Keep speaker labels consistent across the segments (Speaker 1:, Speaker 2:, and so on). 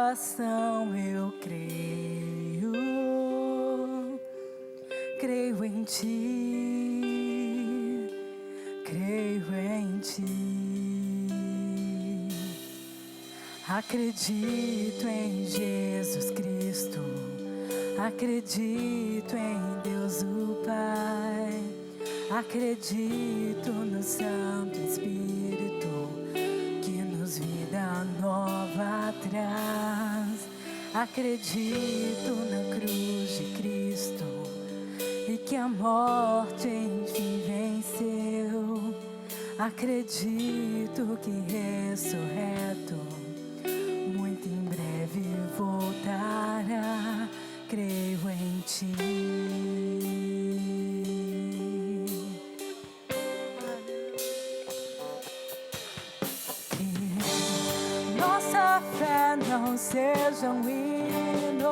Speaker 1: coração eu creio, creio em ti, creio em ti. Acredito em Jesus Cristo, acredito em Deus o Pai, acredito no Santo Espírito que nos vida nova traz. Acredito na cruz de Cristo e que a morte enfim venceu. Acredito que ressurreto muito em breve voltará. Creio em ti. Que nossa fé não sejam hinos,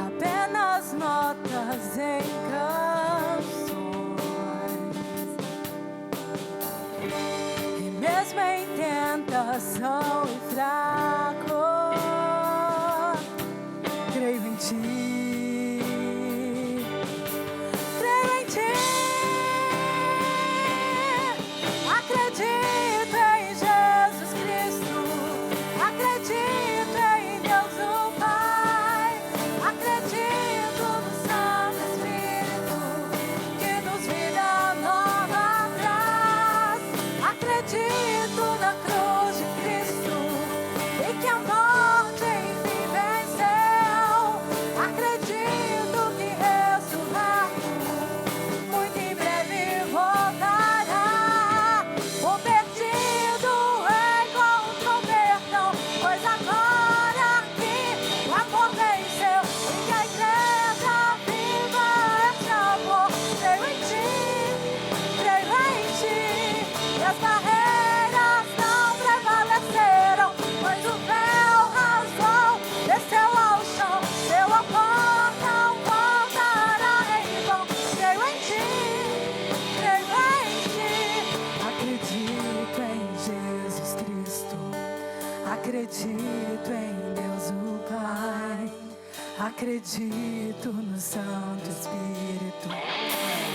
Speaker 1: apenas notas em canções, e mesmo em tentação e fraco, creio em ti, creio em ti. Acredito em Jesus Cristo, acredito em Deus o Pai, acredito no Santo Espírito que nos vida nova traz. Acredito na cruz de Cristo e que a morte enfim venceu. Acredito que ressurreto muito em breve voltará. O perdido encontrou perdão, pois agora aqui o amor venceu e que a igreja viva este amor. Creio em ti, creio em ti, e as barreiras não prevaleceram, pois o véu rasgou, desceu ao chão, seu amor não voltará em vão. Creio em ti, creio em ti. Acredito em Jesus Cristo, acredito em Deus o Pai, acredito no Santo Espírito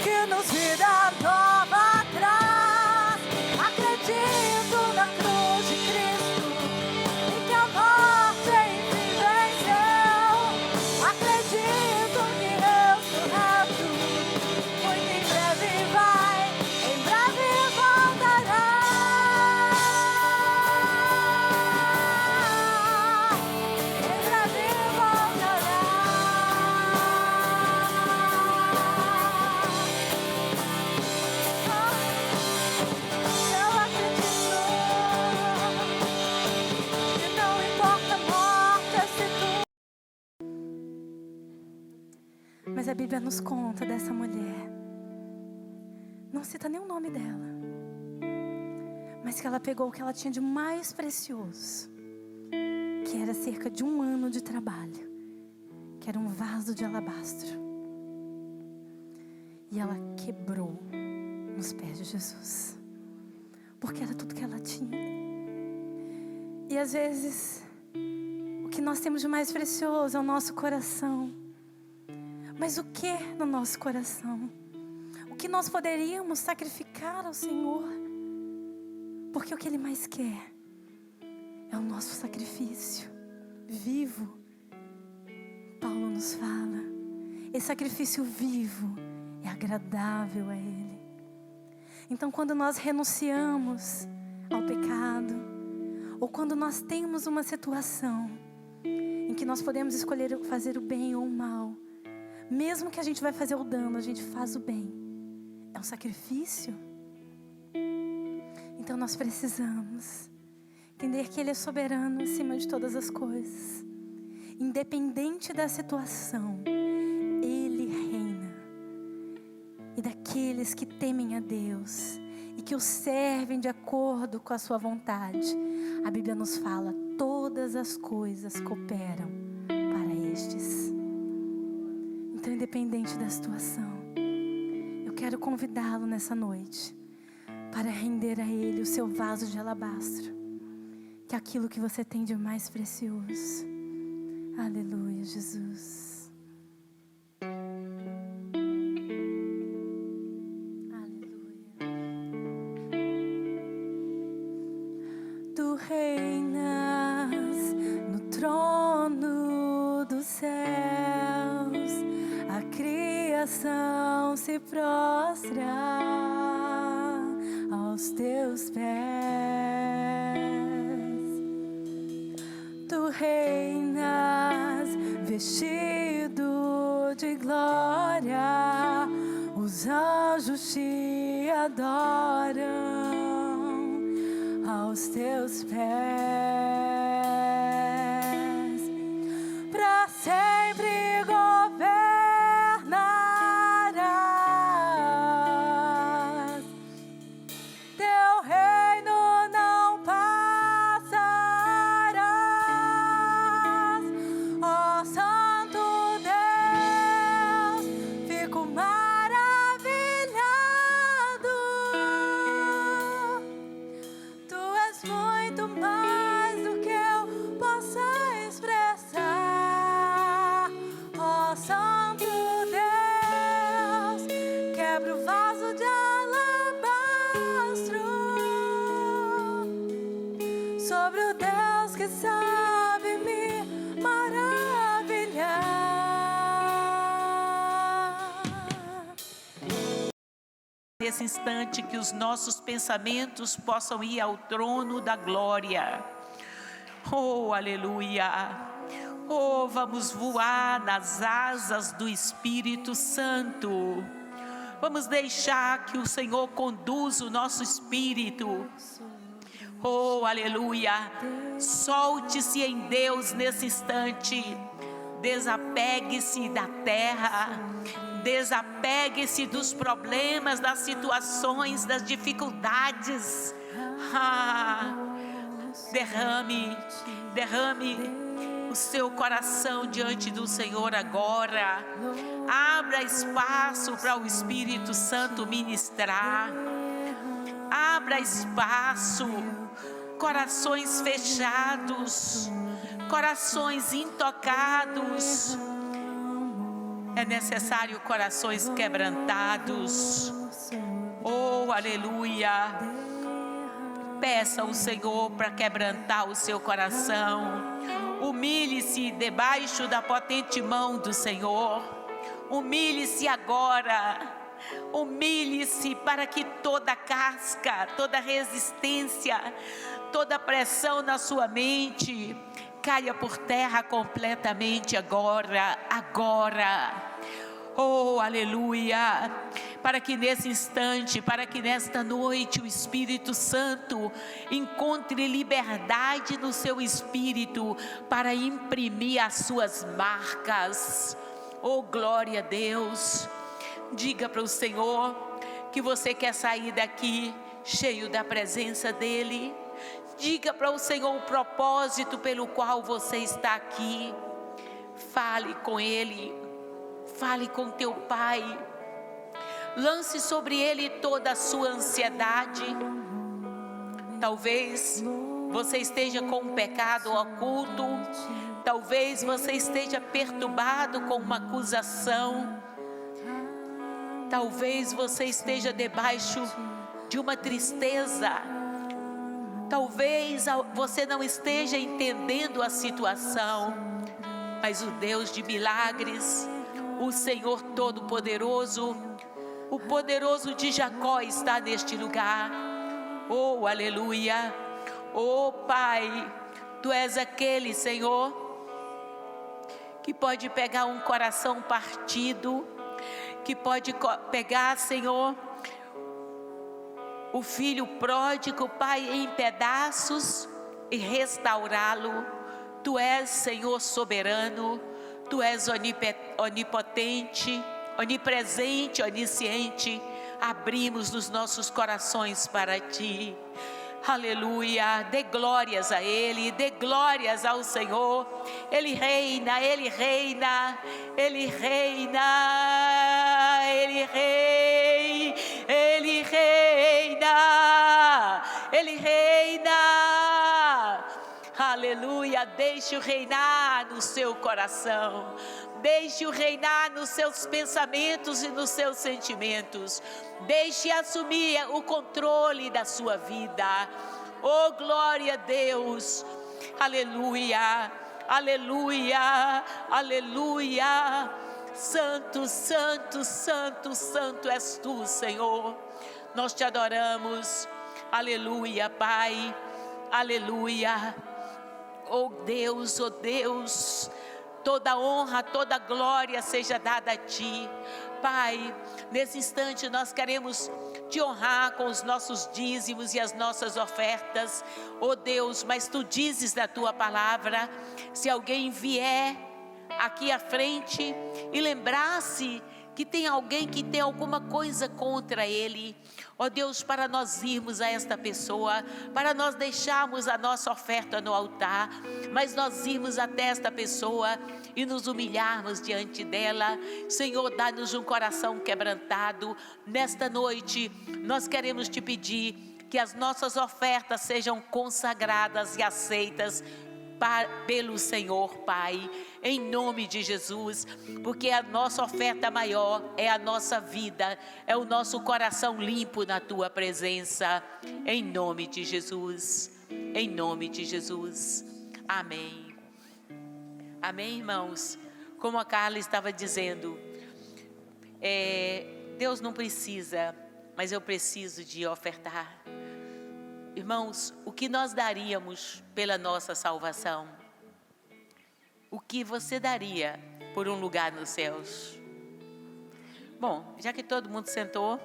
Speaker 1: que nos vida nova traz. Acredito na cruz de Cristo e que a morte enfim venceu. Acredito que ressurreto muito em breve vai, em breve voltará. Em breve voltará. Eu acredito que não importa a morte se tu. Mas a Bíblia nos conta dessa mulher. Não cita nem o nome dela, mas que ela pegou o que ela tinha de mais precioso, que era cerca de 1 ano de trabalho, que era um vaso de alabastro, e ela quebrou nos pés de Jesus, porque era tudo que ela tinha. E às vezes o que nós temos de mais precioso é o nosso coração. Mas o que no nosso coração? O que nós poderíamos sacrificar ao Senhor? Porque o que Ele mais quer é o nosso sacrifício vivo. Paulo nos fala, esse sacrifício vivo é agradável a Ele. Então quando nós renunciamos ao pecado, ou quando nós temos uma situação em que nós podemos escolher fazer o bem ou o mal, mesmo que a gente vai fazer o dano, a gente faz o bem. É um sacrifício. Então nós precisamos entender que Ele é soberano acima de todas as coisas. Independente da situação, Ele reina. E daqueles que temem a Deus e que o servem de acordo com a sua vontade, a Bíblia nos fala, todas as coisas cooperam para estes. Então, independente da situação, eu quero convidá-lo nessa noite para render a Ele o seu vaso de alabastro. que aquilo que você tem de mais precioso. Aleluia, Jesus. Aleluia. Tu reinas no trono dos céus, a criação se prostra aos teus pés. Tu reinas vestido de glória, os anjos te adoram aos teus pés. Para sempre governarás, teu reino não passarás. Ó Santo Deus, fico maravilhado. Tu és muito mais do que eu possa expressar. Ó Santo Deus, quebra o vaso de alabastro sobre o Deus que sabe me maravilhar.
Speaker 2: Nesse instante, que os nossos pensamentos possam ir ao trono da glória. Oh, aleluia! Oh, vamos voar nas asas do Espírito Santo. Vamos deixar que o Senhor conduza o nosso espírito. Oh, aleluia! Solte-se em Deus nesse instante. Desapegue-se da terra. Desapegue-se dos problemas, das situações, das dificuldades. Derrame o seu coração diante do Senhor agora. Abra espaço para o Espírito Santo ministrar. Abra espaço. Corações fechados, corações intocados. É necessário corações quebrantados. Oh, aleluia! Peça ao Senhor para quebrantar o seu coração. Humilhe-se debaixo da potente mão do Senhor. Humilhe-se agora. Humilhe-se para que toda casca, toda resistência, toda pressão na sua mente caia por terra completamente agora. Oh, aleluia! Para que nesse instante, para que nesta noite o Espírito Santo encontre liberdade no seu espírito para imprimir as suas marcas. Oh, glória a Deus! Diga para o Senhor que você quer sair daqui cheio da presença dEle. Diga para o Senhor o propósito pelo qual você está aqui. Fale com Ele. Fale com teu Pai. Lance sobre Ele toda a sua ansiedade. Talvez você esteja com um pecado oculto. Talvez você esteja perturbado com uma acusação. Talvez você esteja debaixo de uma tristeza. Talvez você não esteja entendendo a situação. Mas o Deus de milagres, o Senhor Todo-Poderoso, o poderoso de Jacó está neste lugar. Oh, aleluia! Oh, Pai, Tu és aquele, Senhor, que pode pegar um coração partido, que pode pegar, Senhor, o filho pródigo, Pai, em pedaços e restaurá-lo. Tu és, Senhor, soberano. Tu és onipotente, onipresente, onisciente. Abrimos os nossos corações para Ti. Aleluia, dê glórias a Ele, dê glórias ao Senhor. Ele reina, Ele reina, Ele reina, Ele reina, Ele reina, Ele reina. Aleluia, deixe-o reinar no seu coração. Deixe-o reinar nos seus pensamentos e nos seus sentimentos. Deixe assumir o controle da sua vida. Oh, glória a Deus. Aleluia, aleluia, aleluia. Santo, santo, santo, santo és tu, Senhor. Nós te adoramos. Aleluia, Pai. Aleluia. Oh Deus, toda honra, toda glória seja dada a Ti. Pai, nesse instante nós queremos Te honrar com os nossos dízimos e as nossas ofertas. Oh Deus, mas Tu dizes na Tua palavra, se alguém vier aqui à frente e lembrar-se que tem alguém que tem alguma coisa contra ele, ó Deus, para nós irmos a esta pessoa, para nós deixarmos a nossa oferta no altar, mas nós irmos até esta pessoa e nos humilharmos diante dela. Senhor, dá-nos um coração quebrantado. Nesta noite, nós queremos Te pedir que as nossas ofertas sejam consagradas e aceitas pelo Senhor, Pai, em nome de Jesus, porque a nossa oferta maior é a nossa vida, é o nosso coração limpo na Tua presença, em nome de Jesus, em nome de Jesus, amém. Amém, irmãos? Como a Carla estava dizendo, Deus não precisa, mas eu preciso de ofertar. Irmãos, o que nós daríamos pela nossa salvação? O que você daria por um lugar nos céus? Bom, já que todo mundo sentou,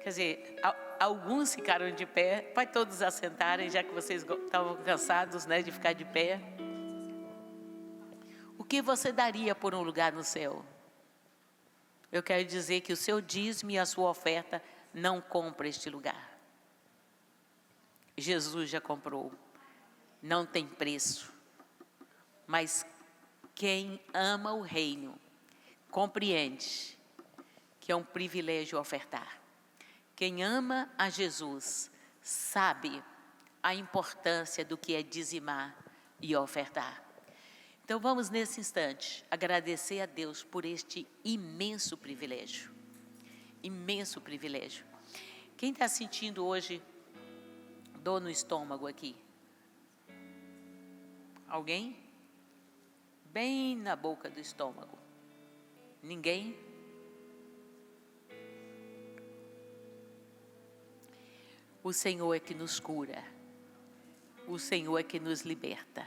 Speaker 2: quer dizer, alguns ficaram de pé, pode todos assentarem, já que vocês estavam cansados, né, de ficar de pé. O que você daria por um lugar no céu? Eu quero dizer que o seu dízimo e a sua oferta não compram este lugar. Jesus já comprou, não tem preço, mas quem ama o reino compreende que é um privilégio ofertar. Quem ama a Jesus sabe a importância do que é dizimar e ofertar. Então vamos nesse instante agradecer a Deus por este imenso privilégio, imenso privilégio. Quem está sentindo hoje dor no estômago aqui? Alguém? Bem na boca do estômago. Ninguém? O Senhor é que nos cura. O Senhor é que nos liberta.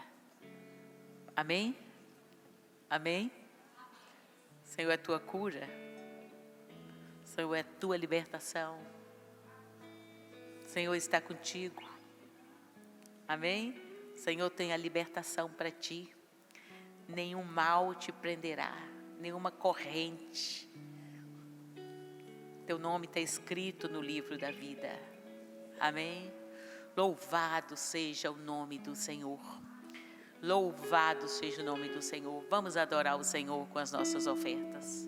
Speaker 2: Amém? Amém? O Senhor é tua cura. O Senhor é tua libertação. O Senhor está contigo. Amém? O Senhor tem a libertação para ti. Nenhum mal te prenderá, nenhuma corrente. Teu nome está escrito no livro da vida. Amém? Louvado seja o nome do Senhor. Louvado seja o nome do Senhor. Vamos adorar o Senhor com as nossas ofertas.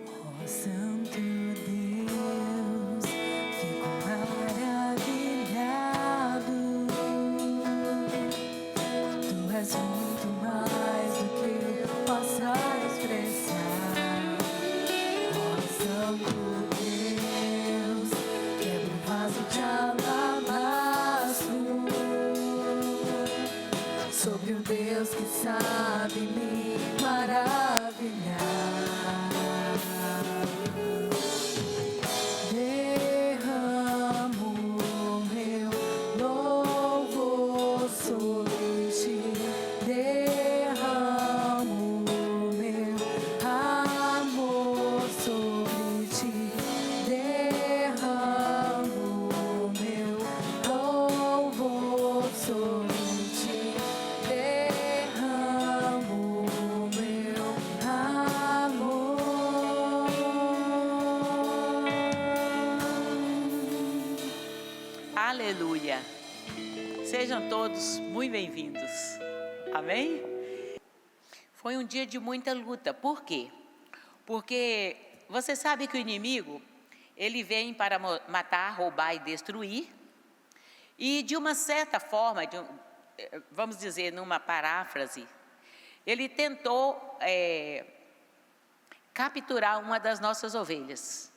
Speaker 1: Oh, Santo Deus, fico maravilhado. Tu és muito mais do que eu possa expressar. Oh, Santo Deus, quebra um vaso de alabastro sobre um Deus que sabe me maravilhar.
Speaker 2: Aleluia. Sejam todos muito bem-vindos. Amém? Foi um dia de muita luta. Por quê? Porque você sabe que o inimigo, ele vem para matar, roubar e destruir. E de uma certa forma, vamos dizer numa paráfrase, ele tentou capturar uma das nossas ovelhas.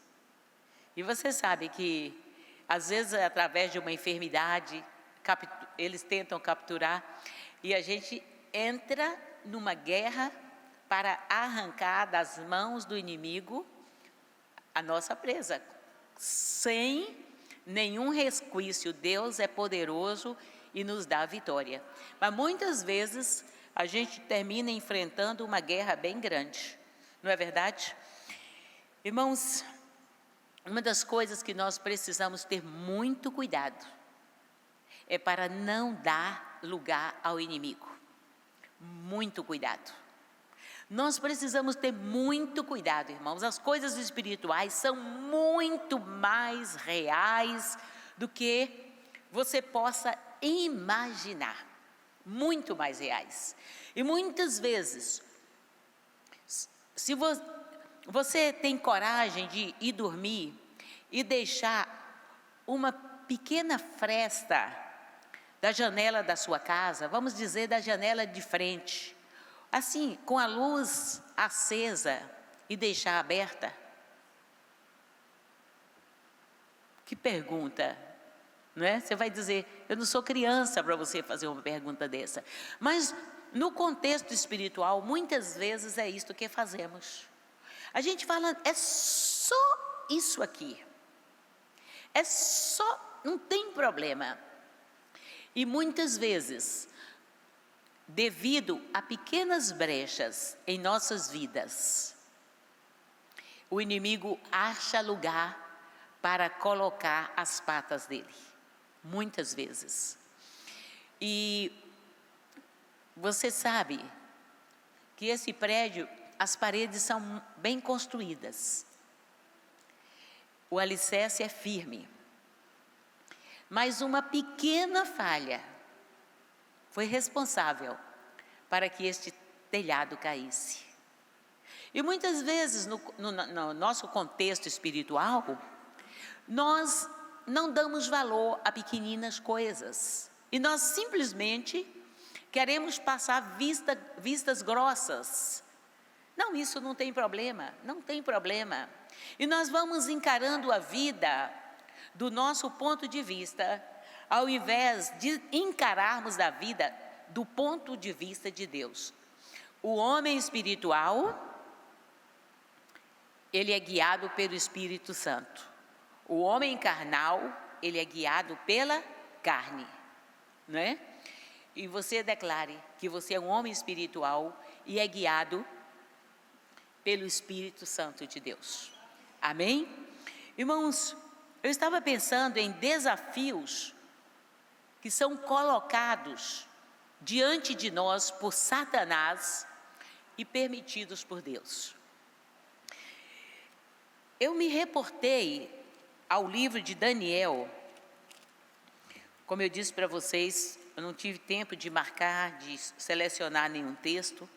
Speaker 2: E você sabe que, às vezes, através de uma enfermidade, eles tentam capturar, e a gente entra numa guerra para arrancar das mãos do inimigo a nossa presa. Sem nenhum resquício, Deus é poderoso e nos dá a vitória. Mas muitas vezes a gente termina enfrentando uma guerra bem grande, não é verdade? Irmãos, uma das coisas que nós precisamos ter muito cuidado é para não dar lugar ao inimigo. Muito cuidado. Nós precisamos ter muito cuidado, irmãos. As coisas espirituais são muito mais reais do que você possa imaginar. Muito mais reais. E muitas vezes, se você tem coragem de ir dormir e deixar uma pequena fresta da janela da sua casa, vamos dizer da janela de frente, assim, com a luz acesa e deixar aberta? Que pergunta, não é? Você vai dizer, eu não sou criança para você fazer uma pergunta dessa. Mas no contexto espiritual, muitas vezes é isto que fazemos. A gente fala, é só isso aqui. É só, não tem problema. E muitas vezes, devido a pequenas brechas em nossas vidas, o inimigo acha lugar para colocar as patas dele. Muitas vezes. E você sabe que esse prédio, as paredes são bem construídas. O alicerce é firme. Mas uma pequena falha foi responsável para que este telhado caísse. E muitas vezes, no nosso contexto espiritual, nós não damos valor a pequeninas coisas. E nós simplesmente queremos passar vistas grossas. Não, isso não tem problema, não tem problema. E nós vamos encarando a vida do nosso ponto de vista, ao invés de encararmos a vida do ponto de vista de Deus. O homem espiritual, ele é guiado pelo Espírito Santo. O homem carnal, ele é guiado pela carne, não é? E você declare que você é um homem espiritual e é guiado pelo Espírito Santo de Deus. Amém? Irmãos, eu estava pensando em desafios que são colocados diante de nós por Satanás e permitidos por Deus. Eu me reportei ao livro de Daniel. Como eu disse para vocês, eu não tive tempo de marcar, de selecionar nenhum texto.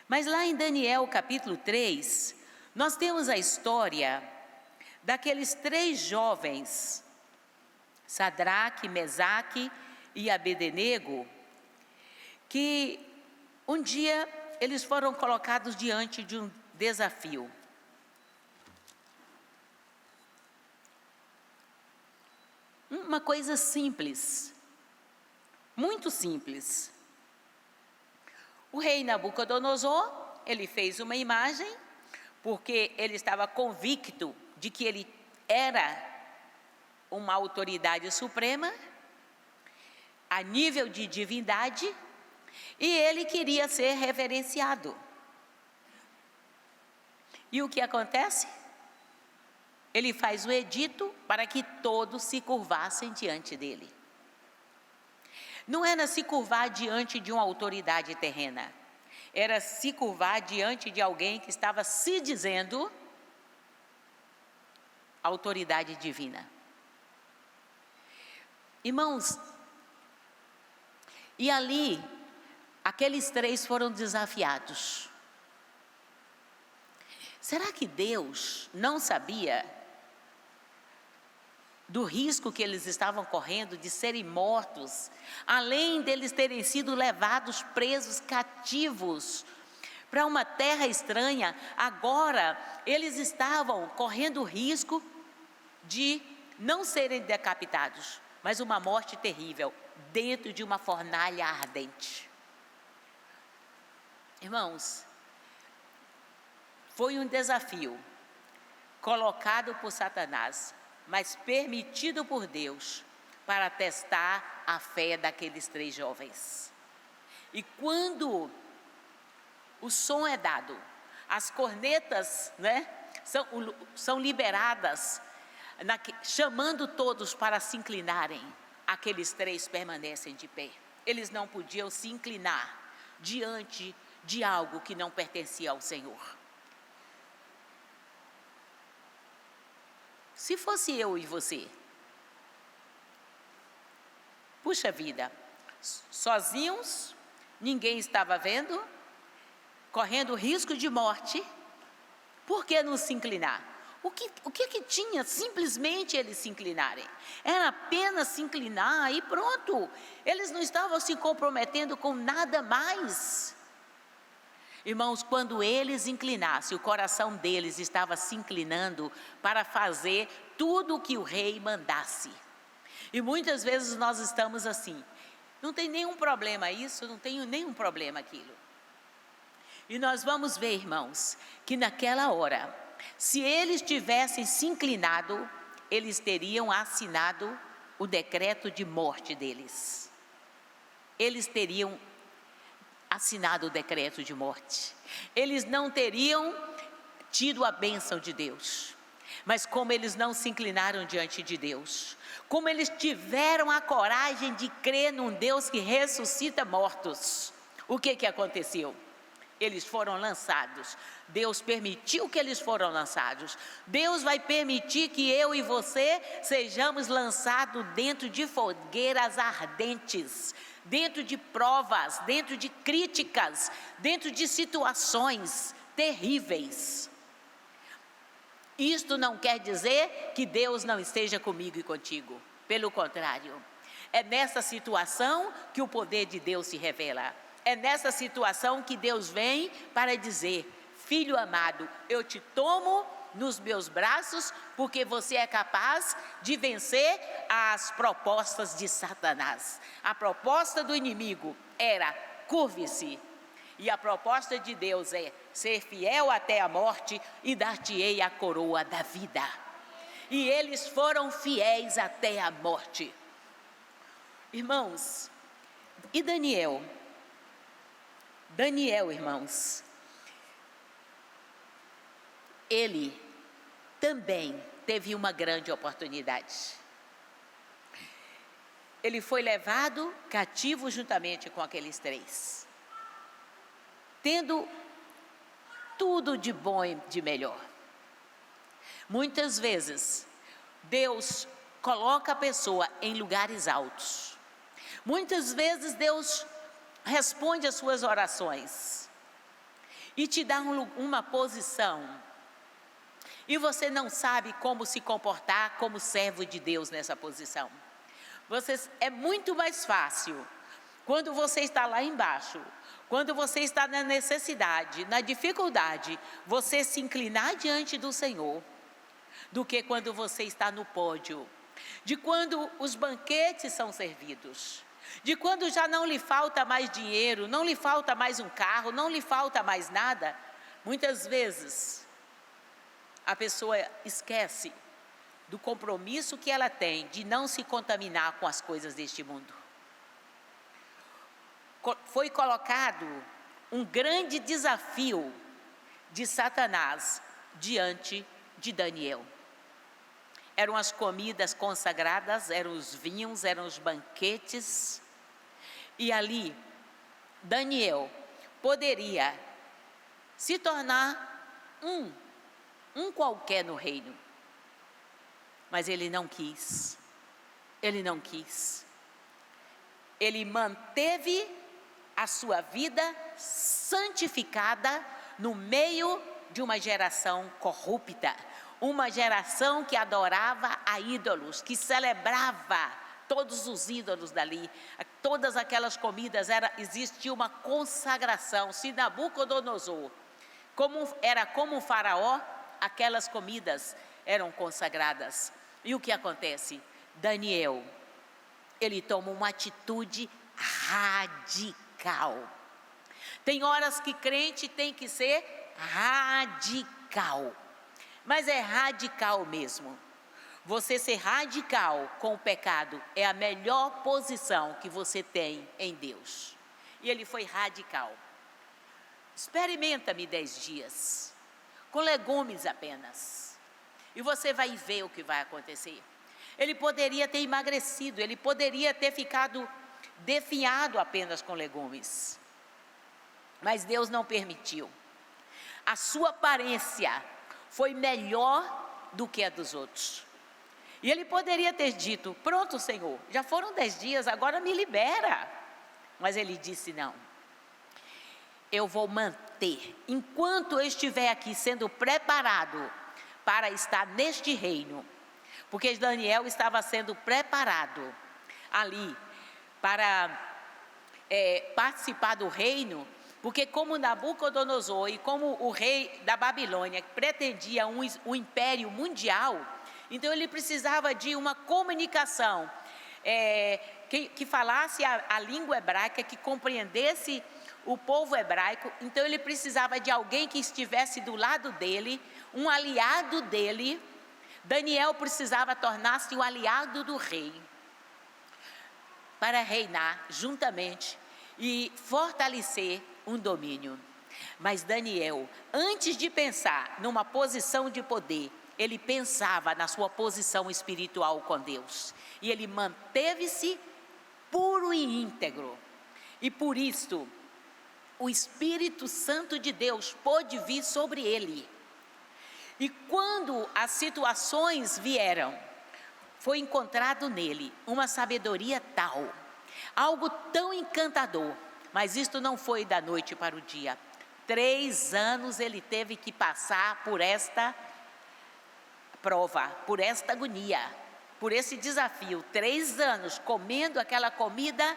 Speaker 2: Mas lá em Daniel capítulo 3, nós temos a história daqueles 3 jovens, Sadraque, Mesaque e Abednego, que um dia eles foram colocados diante de um desafio. Uma coisa simples, muito simples. O rei Nabucodonosor, ele fez uma imagem, porque ele estava convicto de que ele era uma autoridade suprema, a nível de divindade, e ele queria ser reverenciado. E o que acontece? Ele faz o edito para que todos se curvassem diante dele. Não era se curvar diante de uma autoridade terrena, era se curvar diante de alguém que estava se dizendo autoridade divina. Irmãos, e ali, aqueles 3 foram desafiados. Será que Deus não sabia do risco que eles estavam correndo de serem mortos, além deles terem sido levados presos, cativos, para uma terra estranha, agora eles estavam correndo o risco de não serem decapitados, mas uma morte terrível, dentro de uma fornalha ardente. Irmãos, foi um desafio colocado por Satanás, mas permitido por Deus para testar a fé daqueles 3 jovens. E quando o som é dado, as cornetas, são liberadas, chamando todos para se inclinarem, aqueles 3 permanecem de pé. Eles não podiam se inclinar diante de algo que não pertencia ao Senhor. Se fosse eu e você, puxa vida, sozinhos, ninguém estava vendo, correndo risco de morte, por que não se inclinar? O que tinha simplesmente eles se inclinarem? Era apenas se inclinar e pronto. Eles não estavam se comprometendo com nada mais. Irmãos, quando eles inclinassem, o coração deles estava se inclinando para fazer tudo o que o rei mandasse. E muitas vezes nós estamos assim, não tem nenhum problema isso, não tenho nenhum problema aquilo. E nós vamos ver, irmãos, que naquela hora, se eles tivessem se inclinado, eles teriam assinado o decreto de morte deles. Eles teriam assinado o decreto de morte. Eles não teriam tido a bênção de Deus. Mas como eles não se inclinaram diante de Deus, como eles tiveram a coragem de crer num Deus que ressuscita mortos, o que aconteceu? Eles foram lançados. Deus permitiu que eles foram lançados. Deus vai permitir que eu e você sejamos lançados dentro de fogueiras ardentes, dentro de provas, dentro de críticas, dentro de situações terríveis. Isto não quer dizer que Deus não esteja comigo e contigo. Pelo contrário, é nessa situação que o poder de Deus se revela. É nessa situação que Deus vem para dizer: filho amado, eu te tomo nos meus braços, porque você é capaz de vencer as propostas de Satanás. A proposta do inimigo era: curve-se. E a proposta de Deus é: ser fiel até a morte e dar-te-ei a coroa da vida. E eles foram fiéis até a morte. Irmãos, e Daniel? Daniel, irmãos, ele também teve uma grande oportunidade. Ele foi levado cativo juntamente com aqueles 3, tendo tudo de bom e de melhor. Muitas vezes, Deus coloca a pessoa em lugares altos. Muitas vezes, Deus responde às suas orações e te dá uma posição. E você não sabe como se comportar como servo de Deus nessa posição. É muito mais fácil, quando você está lá embaixo, quando você está na necessidade, na dificuldade, você se inclinar diante do Senhor, do que quando você está no pódio, de quando os banquetes são servidos, de quando já não lhe falta mais dinheiro, não lhe falta mais um carro, não lhe falta mais nada. Muitas vezes, a pessoa esquece do compromisso que ela tem de não se contaminar com as coisas deste mundo. Foi colocado um grande desafio de Satanás diante de Daniel. Eram as comidas consagradas, eram os vinhos, eram os banquetes. E ali, Daniel poderia se tornar um qualquer no reino. Mas ele não quis. Ele não quis. Ele manteve a sua vida santificada no meio de uma geração corrupta, uma geração que adorava a ídolos, que celebrava todos os ídolos dali, todas aquelas comidas, existia uma consagração. Se Nabucodonosor, era como um faraó, aquelas comidas eram consagradas. E o que acontece? Daniel, ele toma uma atitude radical. Tem horas que crente tem que ser radical, mas é radical mesmo. Você ser radical com o pecado é a melhor posição que você tem em Deus. E ele foi radical. Experimenta-me 10 dias, com legumes apenas, e você vai ver o que vai acontecer. Ele poderia ter emagrecido, ele poderia ter ficado definhado apenas com legumes, mas Deus não permitiu. A sua aparência foi melhor do que a dos outros. E ele poderia ter dito: pronto, Senhor, já foram 10 dias, agora me libera. Mas ele disse: não, eu vou manter, enquanto eu estiver aqui sendo preparado para estar neste reino, porque Daniel estava sendo preparado ali para participar do reino, porque como Nabucodonosor e como o rei da Babilônia pretendia um império mundial, então ele precisava de uma comunicação que falasse a língua hebraica, que compreendesse o povo hebraico. Então ele precisava de alguém que estivesse do lado dele, um aliado dele. Daniel precisava tornar-se o aliado do rei, para reinar juntamente e fortalecer um domínio. Mas Daniel, antes de pensar numa posição de poder, ele pensava na sua posição espiritual com Deus. E ele manteve-se puro e íntegro. E por isso, o Espírito Santo de Deus pôde vir sobre ele. E quando as situações vieram, foi encontrado nele uma sabedoria tal, algo tão encantador. Mas isto não foi da noite para o dia. 3 anos ele teve que passar por esta prova, por esta agonia, por esse desafio. 3 anos comendo aquela comida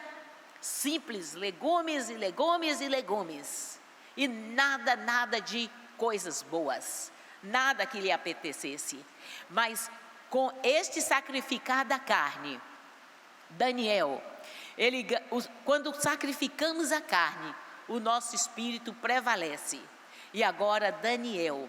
Speaker 2: simples, legumes e legumes e legumes, e nada de coisas boas, nada que lhe apetecesse. Mas com este sacrificar da carne, Daniel, quando sacrificamos a carne, o nosso espírito prevalece. E agora Daniel,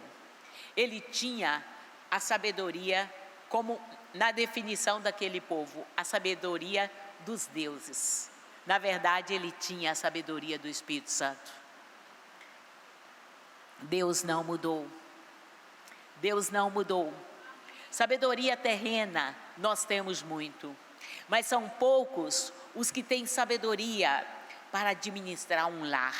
Speaker 2: ele tinha a sabedoria, como na definição daquele povo, a sabedoria dos deuses. Na verdade, ele tinha a sabedoria do Espírito Santo. Deus não mudou. Deus não mudou. Sabedoria terrena nós temos muito, mas são poucos os que têm sabedoria para administrar um lar,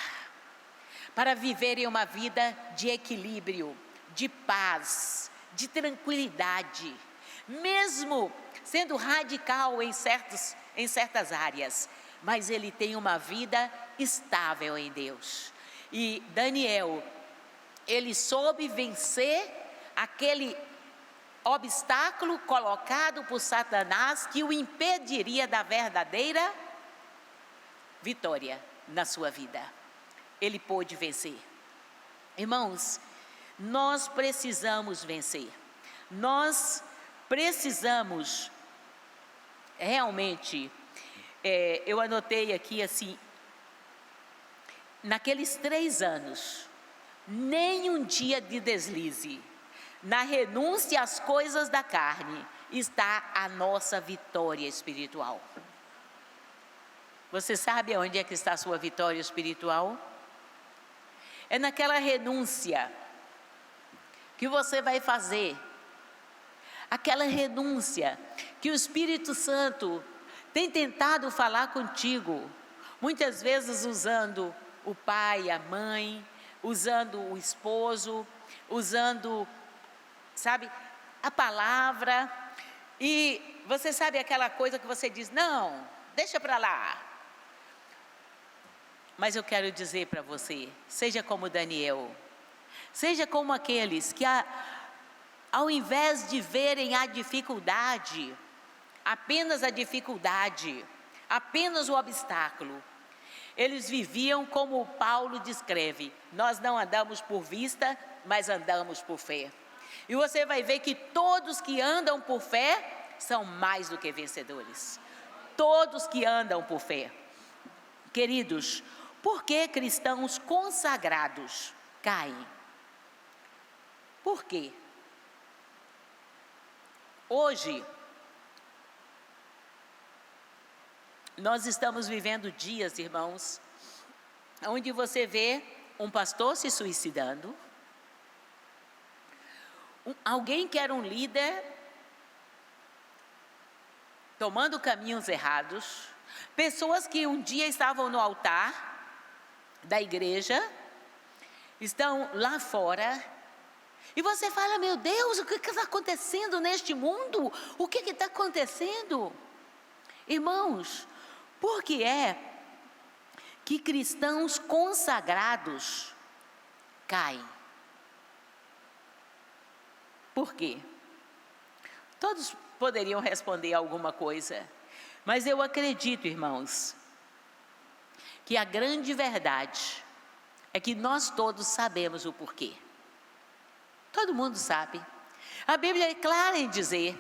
Speaker 2: para viverem uma vida de equilíbrio, de paz, de tranquilidade, mesmo sendo radical em certas áreas, mas ele tem uma vida estável em Deus. E Daniel, ele soube vencer aquele obstáculo colocado por Satanás, que o impediria da verdadeira vitória na sua vida. Ele pôde vencer. Irmãos, nós precisamos vencer. Nós precisamos realmente, eu anotei aqui assim, naqueles 3 anos, nem um dia de deslize. Na renúncia às coisas da carne está a nossa vitória espiritual. Você sabe onde é que está a sua vitória espiritual? É naquela renúncia que você vai fazer. Aquela renúncia que o Espírito Santo tem tentado falar contigo. Muitas vezes usando o pai, a mãe, usando o esposo, usando, sabe, a palavra. E você sabe aquela coisa que você diz: não, deixa para lá. Mas eu quero dizer para você, seja como Daniel, seja como aqueles que ao invés de verem a dificuldade, apenas a dificuldade, apenas o obstáculo, eles viviam como Paulo descreve: nós não andamos por vista, mas andamos por fé. E você vai ver que todos que andam por fé são mais do que vencedores. Todos que andam por fé. Queridos, por que cristãos consagrados caem? Por quê? Hoje, nós estamos vivendo dias, irmãos, onde você vê um pastor se suicidando, alguém que era um líder tomando caminhos errados, pessoas que um dia estavam no altar da igreja, estão lá fora, e você fala: meu Deus, o que está acontecendo neste mundo? O que está acontecendo? Irmãos, por que é que cristãos consagrados caem? Por quê? Todos poderiam responder alguma coisa, mas eu acredito, irmãos, que a grande verdade é que nós todos sabemos o porquê. Todo mundo sabe. A Bíblia é clara em dizer,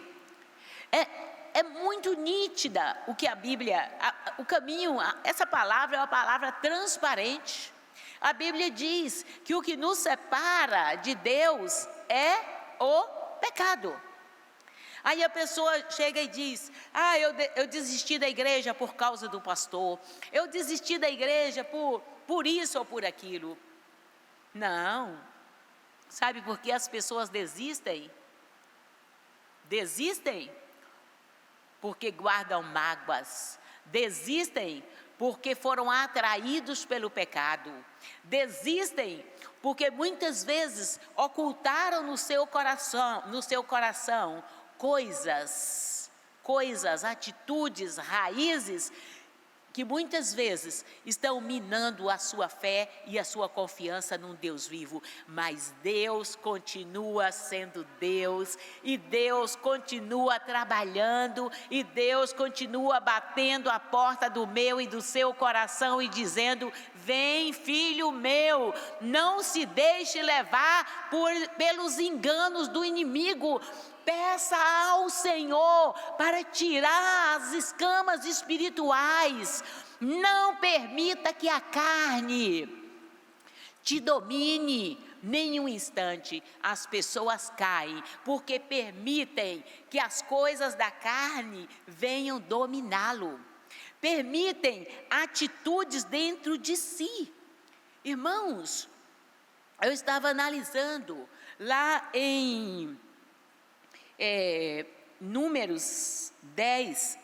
Speaker 2: é muito nítida o que a Bíblia, o caminho, essa palavra é uma palavra transparente. A Bíblia diz que o que nos separa de Deus é o pecado. Aí a pessoa chega e diz: eu desisti da igreja por causa do pastor, eu desisti da igreja por isso ou por aquilo. Não. Sabe por que as pessoas desistem? Desistem porque guardam mágoas, desistem porque foram atraídos pelo pecado, desistem porque muitas vezes ocultaram no seu coração coisas, atitudes, raízes que muitas vezes estão minando a sua fé e a sua confiança num Deus vivo. Mas Deus continua sendo Deus, e Deus continua trabalhando, e Deus continua batendo a porta do meu e do seu coração e dizendo: vem, filho meu, não se deixe levar pelos enganos do inimigo. Peça ao Senhor para tirar as escamas espirituais. Não permita que a carne te domine nem um instante. As pessoas caem porque permitem que as coisas da carne venham dominá-lo. Permitem atitudes dentro de si. Irmãos, eu estava analisando lá em Números 10,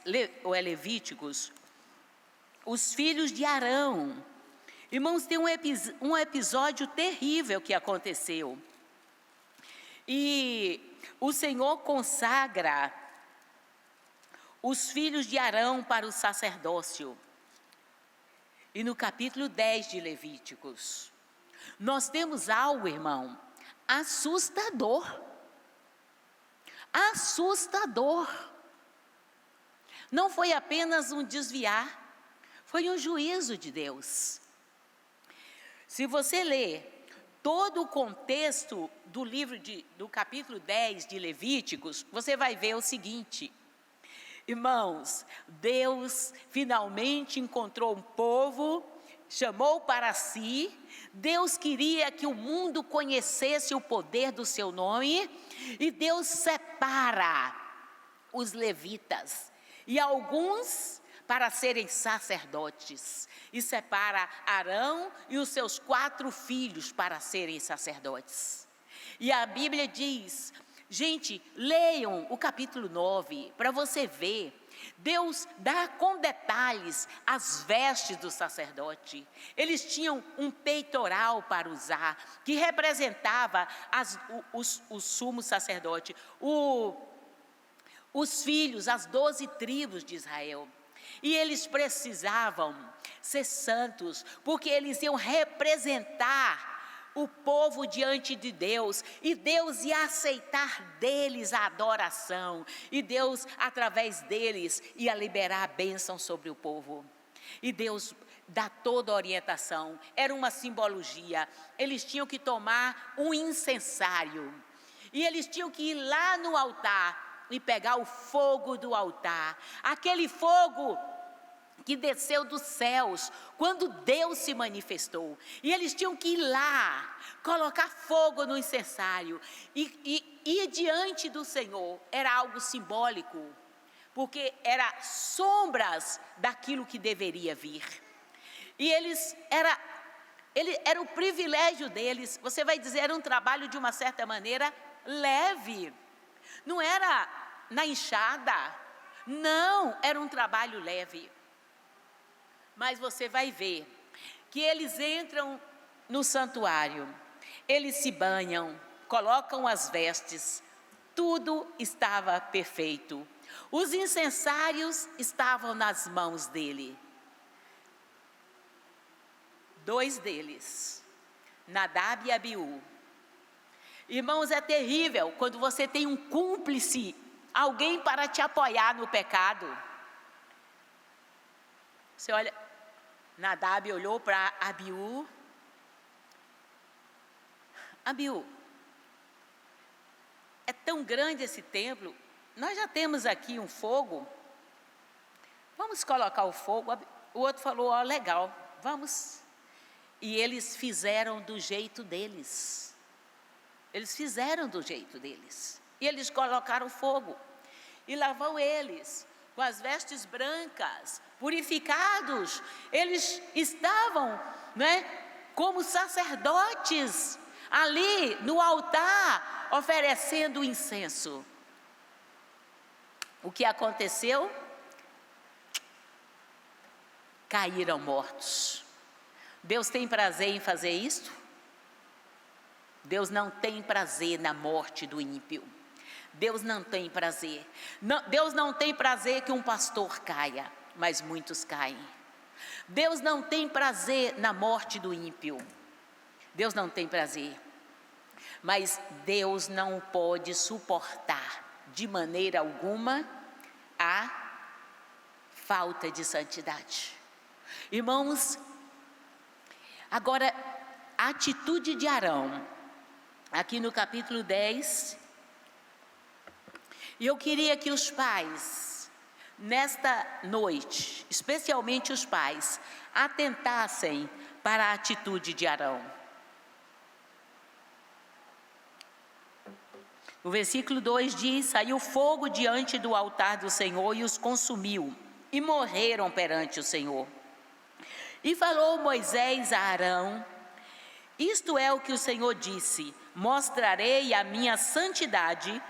Speaker 2: ou Levíticos, os filhos de Arão. Irmãos, tem um episódio terrível que aconteceu. E o Senhor consagra os filhos de Arão para o sacerdócio. E no capítulo 10 de Levíticos, nós temos algo, irmão, assustador. Assustador. Não foi apenas um desviar, foi um juízo de Deus. Se você ler todo o contexto do do capítulo 10 de Levíticos, você vai ver o seguinte: irmãos, Deus finalmente encontrou um povo, chamou para si. Deus queria que o mundo conhecesse o poder do seu nome, e Deus separa os levitas e alguns para serem sacerdotes, e separa Arão e os seus 4 filhos para serem sacerdotes. E a Bíblia diz, gente, leiam o capítulo 9 para você ver. Deus dá com detalhes as vestes do sacerdote. Eles tinham um peitoral para usar, que representava o sumo sacerdote, os filhos, as 12 tribos de Israel. E eles precisavam ser santos, porque eles iam representar o povo diante de Deus, e Deus ia aceitar deles a adoração, e Deus, através deles, ia liberar a bênção sobre o povo. E Deus dá toda a orientação, era uma simbologia. Eles tinham que tomar um incensário, e eles tinham que ir lá no altar e pegar o fogo do altar, aquele fogo que desceu dos céus, quando Deus se manifestou. E eles tinham que ir lá, colocar fogo no incensário, e ir diante do Senhor. Era algo simbólico, porque era sombras daquilo que deveria vir. E era o privilégio deles. Você vai dizer, era um trabalho de uma certa maneira leve. Não era na enxada, não, era um trabalho leve. Mas você vai ver que eles entram no santuário, eles se banham, colocam as vestes, tudo estava perfeito. Os incensários estavam nas mãos dele. 2 deles, Nadab e Abiú. Irmãos, é terrível quando você tem um cúmplice, alguém para te apoiar no pecado. Você olha, Nadab olhou para Abiú. Abiú, é tão grande esse templo, nós já temos aqui um fogo, vamos colocar o fogo. O outro falou, ó, legal, vamos. E eles fizeram do jeito deles. Eles fizeram do jeito deles. E eles colocaram fogo. E lá vão eles, com as vestes brancas, purificados. Eles estavam, como sacerdotes, ali no altar, oferecendo incenso. O que aconteceu? Caíram mortos. Deus tem prazer em fazer isto? Deus não tem prazer na morte do ímpio. Deus não tem prazer. Deus não tem prazer que um pastor caia, mas muitos caem. Deus não tem prazer na morte do ímpio. Deus não tem prazer. Mas Deus não pode suportar de maneira alguma a falta de santidade. Irmãos, agora, a atitude de Arão, aqui no capítulo 10, e eu queria que os pais, nesta noite, especialmente os pais, atentassem para a atitude de Arão. O versículo 2 diz, saiu fogo diante do altar do Senhor e os consumiu, e morreram perante o Senhor. E falou Moisés a Arão, isto é o que o Senhor disse, mostrarei a minha santidade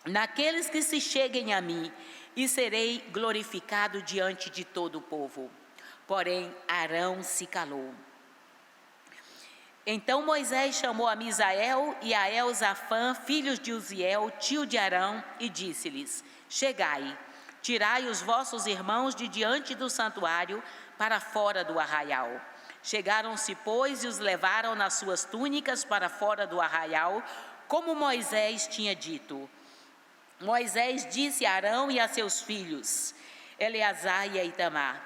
Speaker 2: naqueles que se cheguem a mim, e serei glorificado diante de todo o povo. Porém, Arão se calou. Então Moisés chamou a Misael e a Elzafã, filhos de Uziel, tio de Arão, e disse-lhes, chegai, tirai os vossos irmãos de diante do santuário para fora do arraial. Chegaram-se, pois, e os levaram nas suas túnicas para fora do arraial, como Moisés tinha dito. Moisés disse a Arão e a seus filhos, Eleazar e a Itamar,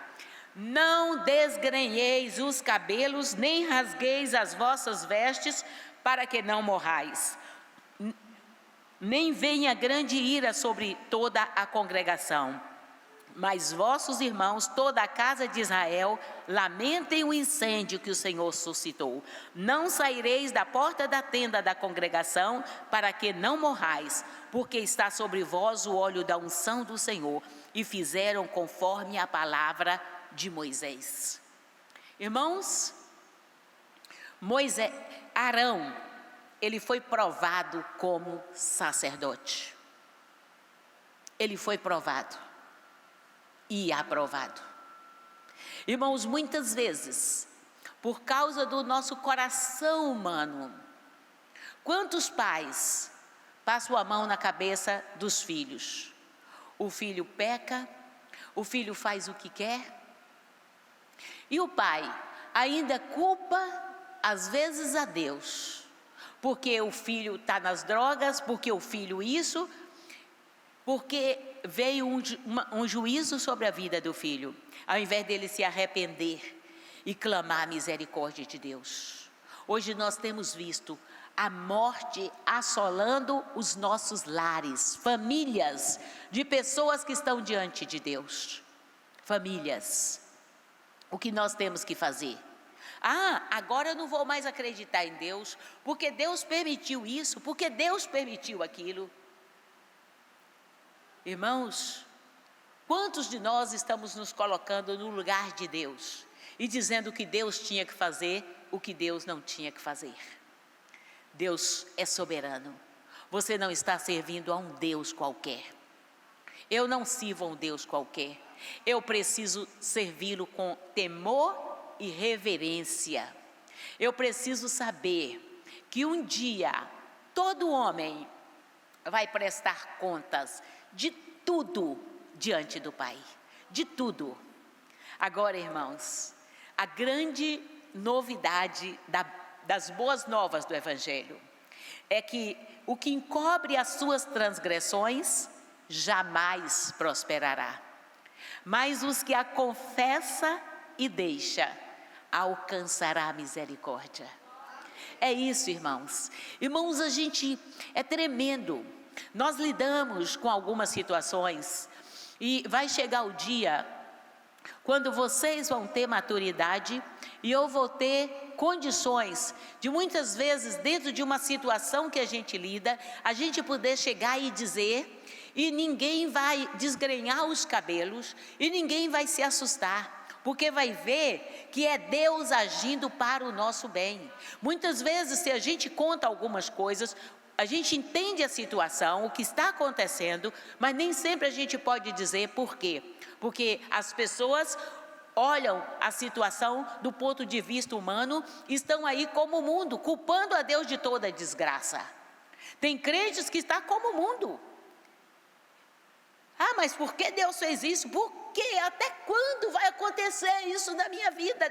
Speaker 2: não desgrenheis os cabelos, nem rasgueis as vossas vestes, para que não morrais. Nem venha grande ira sobre toda a congregação. Mas vossos irmãos, toda a casa de Israel, lamentem o incêndio que o Senhor suscitou. Não saireis da porta da tenda da congregação, para que não morrais, porque está sobre vós o óleo da unção do Senhor. E fizeram conforme a palavra de Moisés. Irmãos, Arão, ele foi provado como sacerdote. Ele foi provado e aprovado. Irmãos, muitas vezes, por causa do nosso coração humano, quantos pais passam a mão na cabeça dos filhos? O filho peca, o filho faz o que quer, e o pai ainda culpa às vezes a Deus, porque o filho está nas drogas, porque o filho isso, porque veio um juízo sobre a vida do filho, ao invés dele se arrepender e clamar a misericórdia de Deus. Hoje nós temos visto a morte assolando os nossos lares, famílias de pessoas que estão diante de Deus. Famílias. O que nós temos que fazer? Agora eu não vou mais acreditar em Deus, porque Deus permitiu isso, porque Deus permitiu aquilo. Irmãos, quantos de nós estamos nos colocando no lugar de Deus e dizendo que Deus tinha que fazer o que Deus não tinha que fazer? Deus é soberano. Você não está servindo a um Deus qualquer. Eu não sirvo a um Deus qualquer. Eu preciso servi-lo com temor e reverência. Eu preciso saber que um dia todo homem vai prestar contas de tudo diante do Pai. De tudo. Agora, irmãos, a grande novidade das boas novas do Evangelho é que o que encobre as suas transgressões jamais prosperará, mas os que a confessa e deixa alcançará a misericórdia. É isso, irmãos. Irmãos, a gente é tremendo. Nós lidamos com algumas situações e vai chegar o dia quando vocês vão ter maturidade e eu vou ter condições de muitas vezes dentro de uma situação que a gente lida, a gente poder chegar e dizer, e ninguém vai desgrenhar os cabelos e ninguém vai se assustar, porque vai ver que é Deus agindo para o nosso bem. Muitas vezes, se a gente conta algumas coisas, a gente entende a situação, o que está acontecendo, mas nem sempre a gente pode dizer por quê. Porque as pessoas olham a situação do ponto de vista humano, estão aí como o mundo, culpando a Deus de toda a desgraça. Tem crentes que estão como o mundo. Mas por que Deus fez isso? Por quê? Até quando vai acontecer isso na minha vida?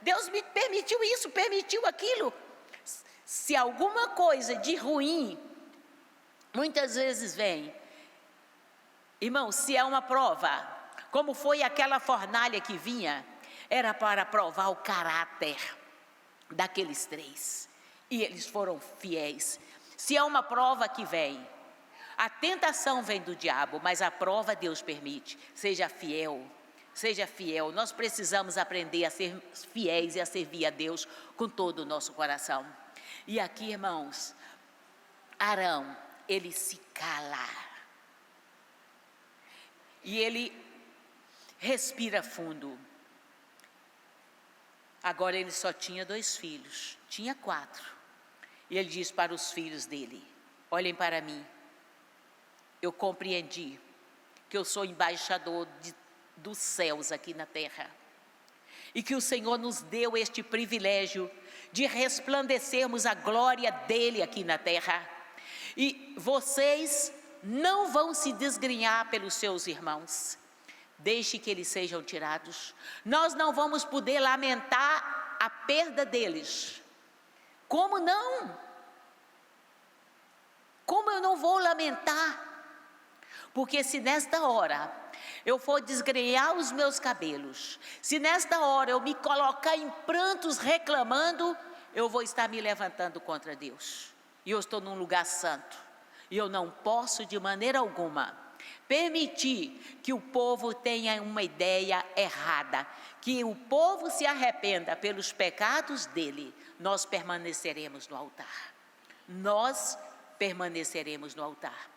Speaker 2: Deus me permitiu isso, permitiu aquilo. Se alguma coisa de ruim, muitas vezes vem, irmão, se é uma prova, como foi aquela fornalha que vinha, era para provar o caráter daqueles 3, e eles foram fiéis. Se é uma prova que vem, a tentação vem do diabo, mas a prova Deus permite. Seja fiel, seja fiel. Nós precisamos aprender a ser fiéis e a servir a Deus com todo o nosso coração. E aqui, irmãos, Arão, ele se cala. E ele respira fundo. Agora ele só tinha 2 filhos, tinha 4. E ele diz para os filhos dele: olhem para mim. Eu compreendi que eu sou embaixador dos céus aqui na terra. E que o Senhor nos deu este privilégio de resplandecermos a glória dele aqui na terra. E vocês não vão se desgrenhar pelos seus irmãos. Deixe que eles sejam tirados. Nós não vamos poder lamentar a perda deles. Como não? Como eu não vou lamentar? Porque se nesta hora eu for desgrenhar os meus cabelos, se nesta hora eu me colocar em prantos reclamando, eu vou estar me levantando contra Deus. E eu estou num lugar santo. E eu não posso de maneira alguma permitir que o povo tenha uma ideia errada, que o povo se arrependa pelos pecados dele. Nós permaneceremos no altar. Nós permaneceremos no altar.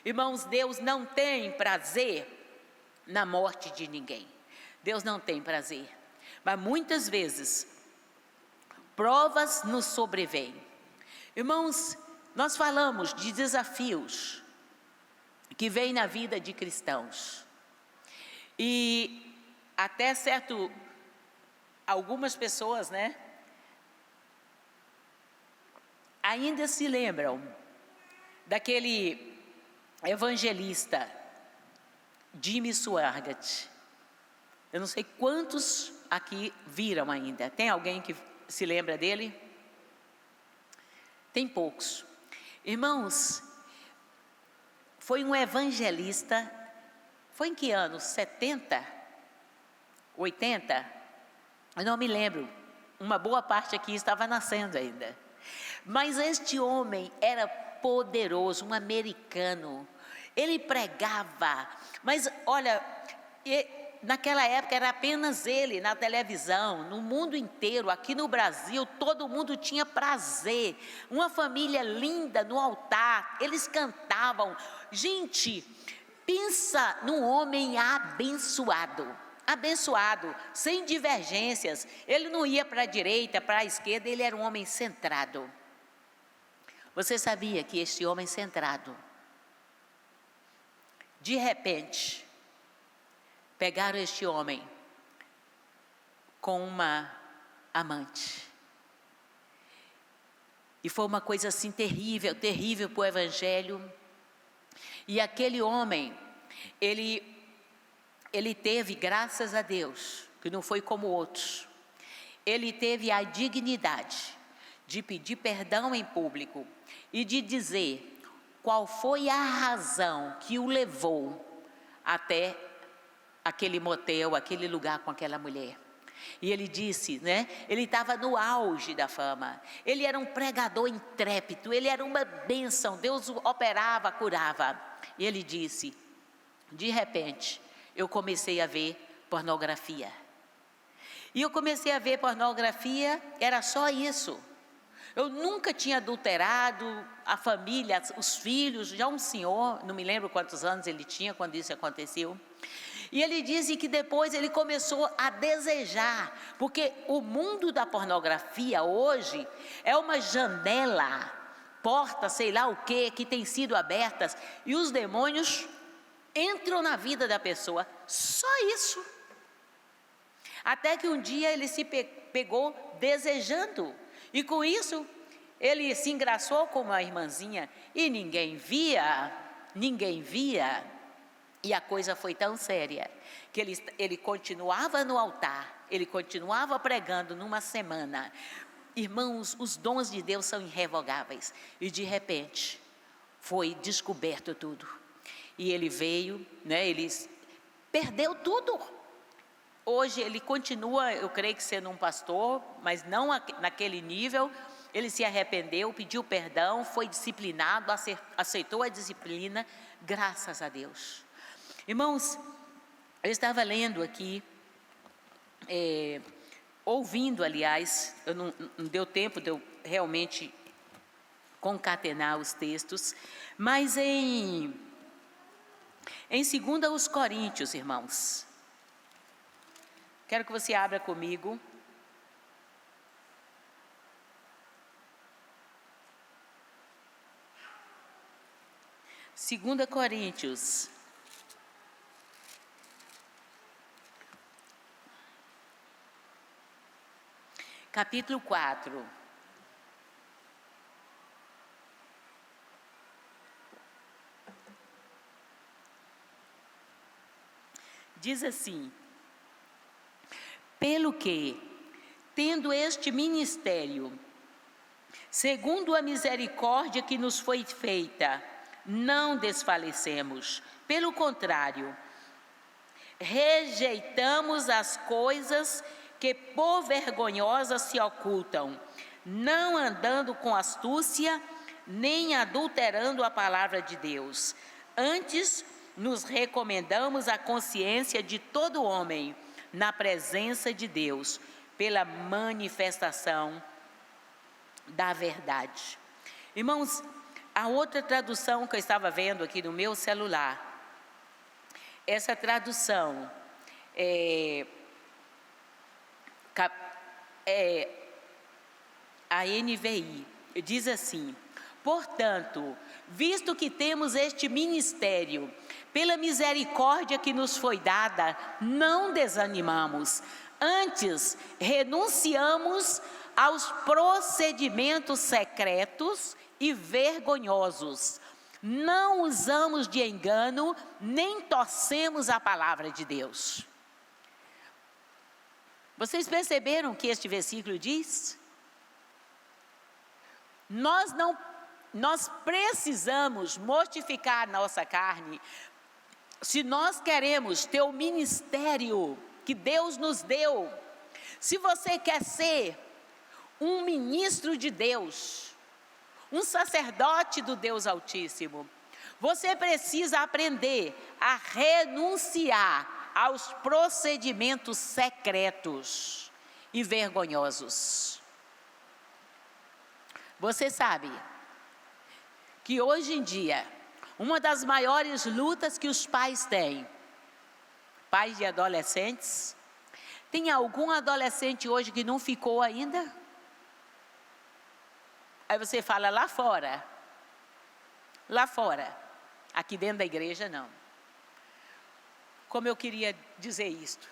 Speaker 2: Irmãos, Deus não tem prazer na morte de ninguém. Deus não tem prazer. Mas muitas vezes, provas nos sobrevêm. Irmãos, nós falamos de desafios que vêm na vida de cristãos. E até algumas pessoas, ainda se lembram daquele evangelista Jimmy Swaggart. Eu não sei quantos aqui viram ainda. Tem alguém que se lembra dele? Tem poucos. Irmãos, foi um evangelista, foi em que ano? 70? 80? Eu não me lembro. Uma boa parte aqui estava nascendo ainda. Mas este homem era poderoso, um americano. Ele pregava, mas olha, naquela época era apenas ele na televisão, no mundo inteiro, aqui no Brasil, todo mundo tinha prazer. Uma família linda no altar, eles cantavam. Gente, pensa num homem abençoado. Abençoado, sem divergências. Ele não ia para a direita, para a esquerda, ele era um homem centrado. Você sabia que este homem centrado, de repente, pegaram este homem com uma amante. E foi uma coisa assim terrível, terrível para o evangelho. E aquele homem, ele teve, graças a Deus, que não foi como outros, ele teve a dignidade de pedir perdão em público e de dizer qual foi a razão que o levou até aquele motel, aquele lugar com aquela mulher. E ele disse, né? Ele estava no auge da fama. Ele era um pregador intrépido, ele era uma bênção, Deus operava, curava. E ele disse, de repente, eu comecei a ver pornografia. E eu comecei a ver pornografia, era só isso. Eu nunca tinha adulterado, a família, os filhos, já um senhor, não me lembro quantos anos ele tinha quando isso aconteceu. E ele disse que depois ele começou a desejar, porque o mundo da pornografia hoje é uma janela, porta, sei lá o que tem sido abertas, e os demônios entram na vida da pessoa, só isso. Até que um dia ele se pegou desejando, e com isso ele se engraçou com uma irmãzinha, e ninguém via, e a coisa foi tão séria, que ele continuava no altar, ele continuava pregando numa semana. Irmãos, os dons de Deus são irrevogáveis, e de repente foi descoberto tudo. E ele veio, né, ele perdeu tudo. Hoje ele continua, eu creio que sendo um pastor, mas não naquele nível. Ele se arrependeu, pediu perdão, foi disciplinado, aceitou a disciplina, graças a Deus. Irmãos, eu estava lendo aqui, ouvindo, aliás, não deu tempo de eu realmente concatenar os textos, mas em 2 Coríntios, irmãos, quero que você abra comigo. Segunda Coríntios, capítulo 4. Diz assim: pelo que, tendo este ministério, segundo a misericórdia que nos foi feita, não desfalecemos. Pelo contrário, rejeitamos as coisas que por vergonhosas se ocultam, não andando com astúcia, nem adulterando a palavra de Deus. Antes, nos recomendamos a consciência de todo homem na presença de Deus, pela manifestação da verdade. Irmãos, a outra tradução que eu estava vendo aqui no meu celular, essa tradução a NVI, diz assim: portanto, visto que temos este ministério, pela misericórdia que nos foi dada, não desanimamos, antes renunciamos aos procedimentos secretos e vergonhosos. Não usamos de engano, nem torcemos a palavra de Deus. Vocês perceberam o que este versículo diz? Nós precisamos mortificar nossa carne, se nós queremos ter o ministério que Deus nos deu. Se você quer ser um ministro de Deus, um sacerdote do Deus Altíssimo, você precisa aprender a renunciar aos procedimentos secretos e vergonhosos. Você sabe que hoje em dia, uma das maiores lutas que os pais têm, pais de adolescentes, tem algum adolescente hoje que não ficou ainda? Aí você fala, lá fora, aqui dentro da igreja não. Como eu queria dizer isto,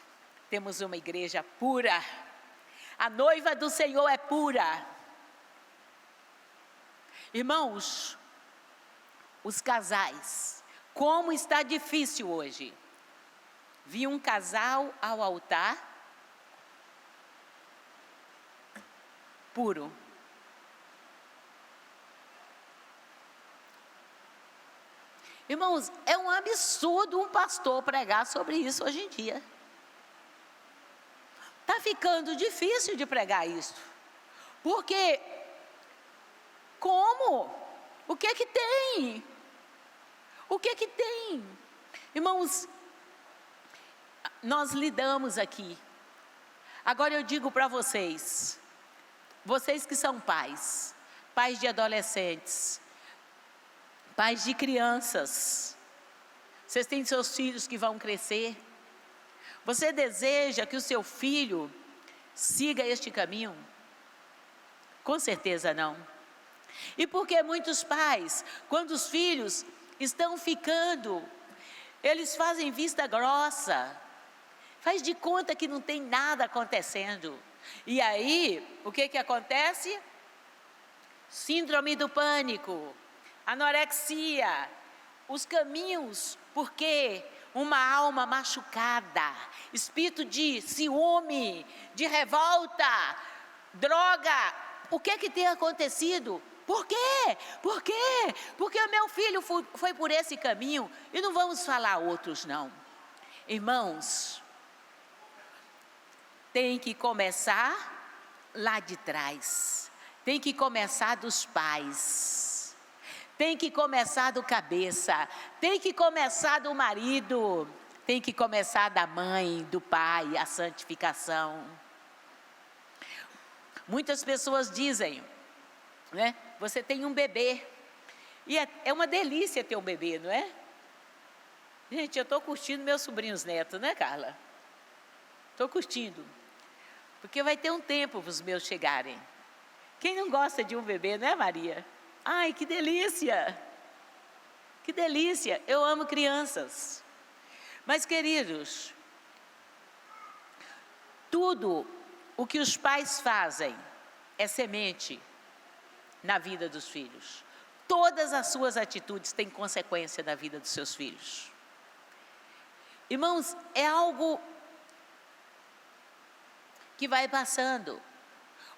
Speaker 2: temos uma igreja pura, a noiva do Senhor é pura. Irmãos, os casais, como está difícil hoje. Vi um casal ao altar, puro. Irmãos, é um absurdo um pastor pregar sobre isso hoje em dia. Está ficando difícil de pregar isso. Porque, como? O que é que tem? O que é que tem? Irmãos, nós lidamos aqui. Agora eu digo para vocês que são pais de adolescentes, pais de crianças, vocês têm seus filhos que vão crescer. Você deseja que o seu filho siga este caminho? Com certeza não. E porque muitos pais, quando os filhos estão ficando, eles fazem vista grossa, faz de conta que não tem nada acontecendo. E aí, o que acontece? Síndrome do pânico, anorexia, os caminhos, porque uma alma machucada, espírito de ciúme, de revolta, droga. O que tem acontecido? Por quê? Por quê? Porque o meu filho foi por esse caminho. E não vamos falar outros não. Irmãos, tem que começar lá de trás. Tem que começar dos pais. Tem que começar do cabeça. Tem que começar do marido. Tem que começar da mãe, do pai, a santificação. Muitas pessoas dizem, né? Você tem um bebê. E é uma delícia ter um bebê, não é? Gente, eu estou curtindo meus sobrinhos netos, né, Carla? Estou curtindo. Porque vai ter um tempo para os meus chegarem. Quem não gosta de um bebê, não é, Maria? Ai, que delícia! Que delícia! Eu amo crianças. Mas, queridos, tudo o que os pais fazem é semente na vida dos filhos. Todas as suas atitudes têm consequência na vida dos seus filhos. Irmãos, é algo que vai passando.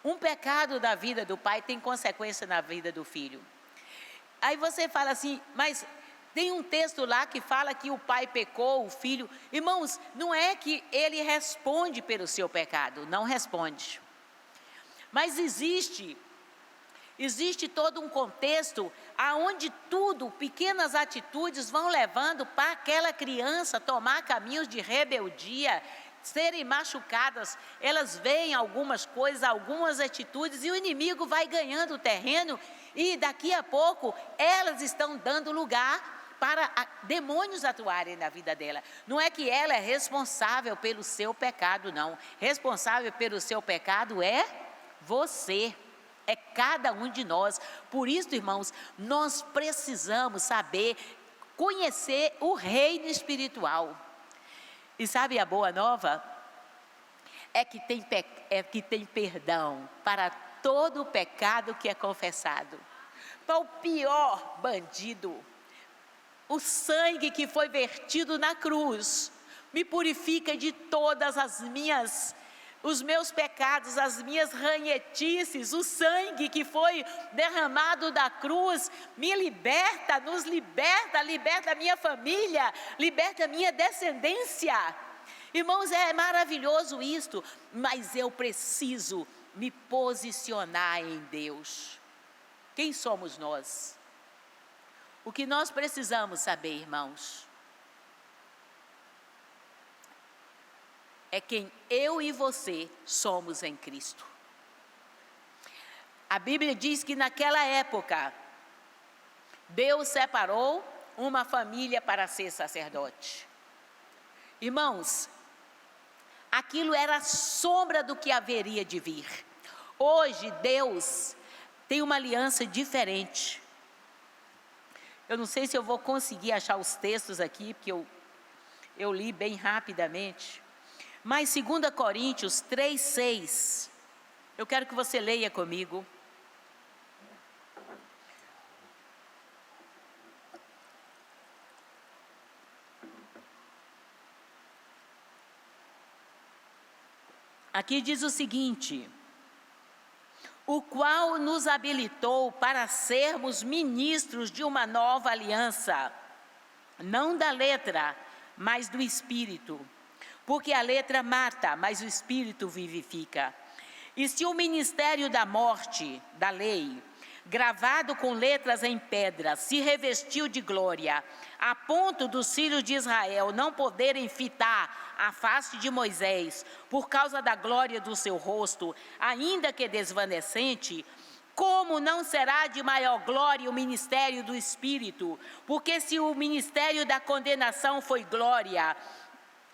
Speaker 2: Um pecado da vida do pai tem consequência na vida do filho. Aí você fala assim, mas tem um texto lá que fala que o pai pecou, o filho. Irmãos, não é que ele responde pelo seu pecado, não responde. Mas existe todo um contexto aonde tudo, pequenas atitudes vão levando para aquela criança tomar caminhos de rebeldia, serem machucadas. Elas veem algumas coisas, algumas atitudes, e o inimigo vai ganhando terreno, e daqui a pouco elas estão dando lugar para demônios atuarem na vida dela. Não é que ela é responsável pelo seu pecado, não. Responsável pelo seu pecado é você. É cada um de nós. Por isso, irmãos, nós precisamos saber, conhecer o reino espiritual. E sabe a boa nova? É que tem perdão para todo o pecado que é confessado. Para o pior bandido, o sangue que foi vertido na cruz me purifica de todas as minhas os meus pecados, as minhas ranhetices, o sangue que foi derramado da cruz, me liberta, nos liberta, liberta a minha família, liberta a minha descendência. Irmãos, é maravilhoso isto, mas eu preciso me posicionar em Deus. Quem somos nós? O que nós precisamos saber, irmãos, é quem eu e você somos em Cristo. A Bíblia diz que naquela época, Deus separou uma família para ser sacerdote. Irmãos, aquilo era a sombra do que haveria de vir. Hoje, Deus tem uma aliança diferente. Eu não sei se eu vou conseguir achar os textos aqui, porque eu li bem rapidamente. Mas 2 Coríntios 3:6, eu quero que você leia comigo. Aqui diz o seguinte: o qual nos habilitou para sermos ministros de uma nova aliança, não da letra, mas do Espírito. Porque a letra mata, mas o Espírito vivifica. E se o ministério da morte, da lei, gravado com letras em pedra, se revestiu de glória, a ponto dos filhos de Israel não poderem fitar a face de Moisés, por causa da glória do seu rosto, ainda que desvanecente, como não será de maior glória o ministério do Espírito? Porque se o ministério da condenação foi glória,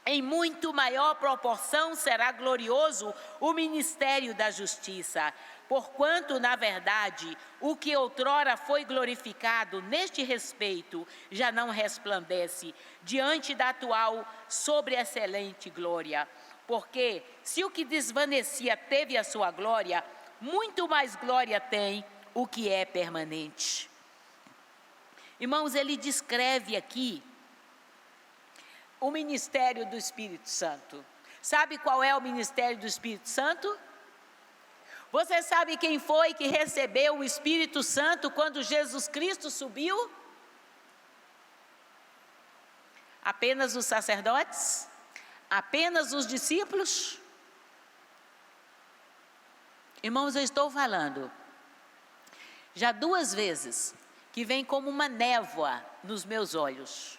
Speaker 2: em muito maior proporção será glorioso o ministério da justiça. Porquanto, na verdade, o que outrora foi glorificado neste respeito já não resplandece diante da atual sobreexcelente glória. Porque se o que desvanecia teve a sua glória, muito mais glória tem o que é permanente. Irmãos, ele descreve aqui o ministério do Espírito Santo. Sabe qual é o ministério do Espírito Santo? Você sabe quem foi que recebeu o Espírito Santo quando Jesus Cristo subiu? Apenas os sacerdotes? Apenas os discípulos? Irmãos, eu estou falando já 2 vezes que vem como uma névoa nos meus olhos.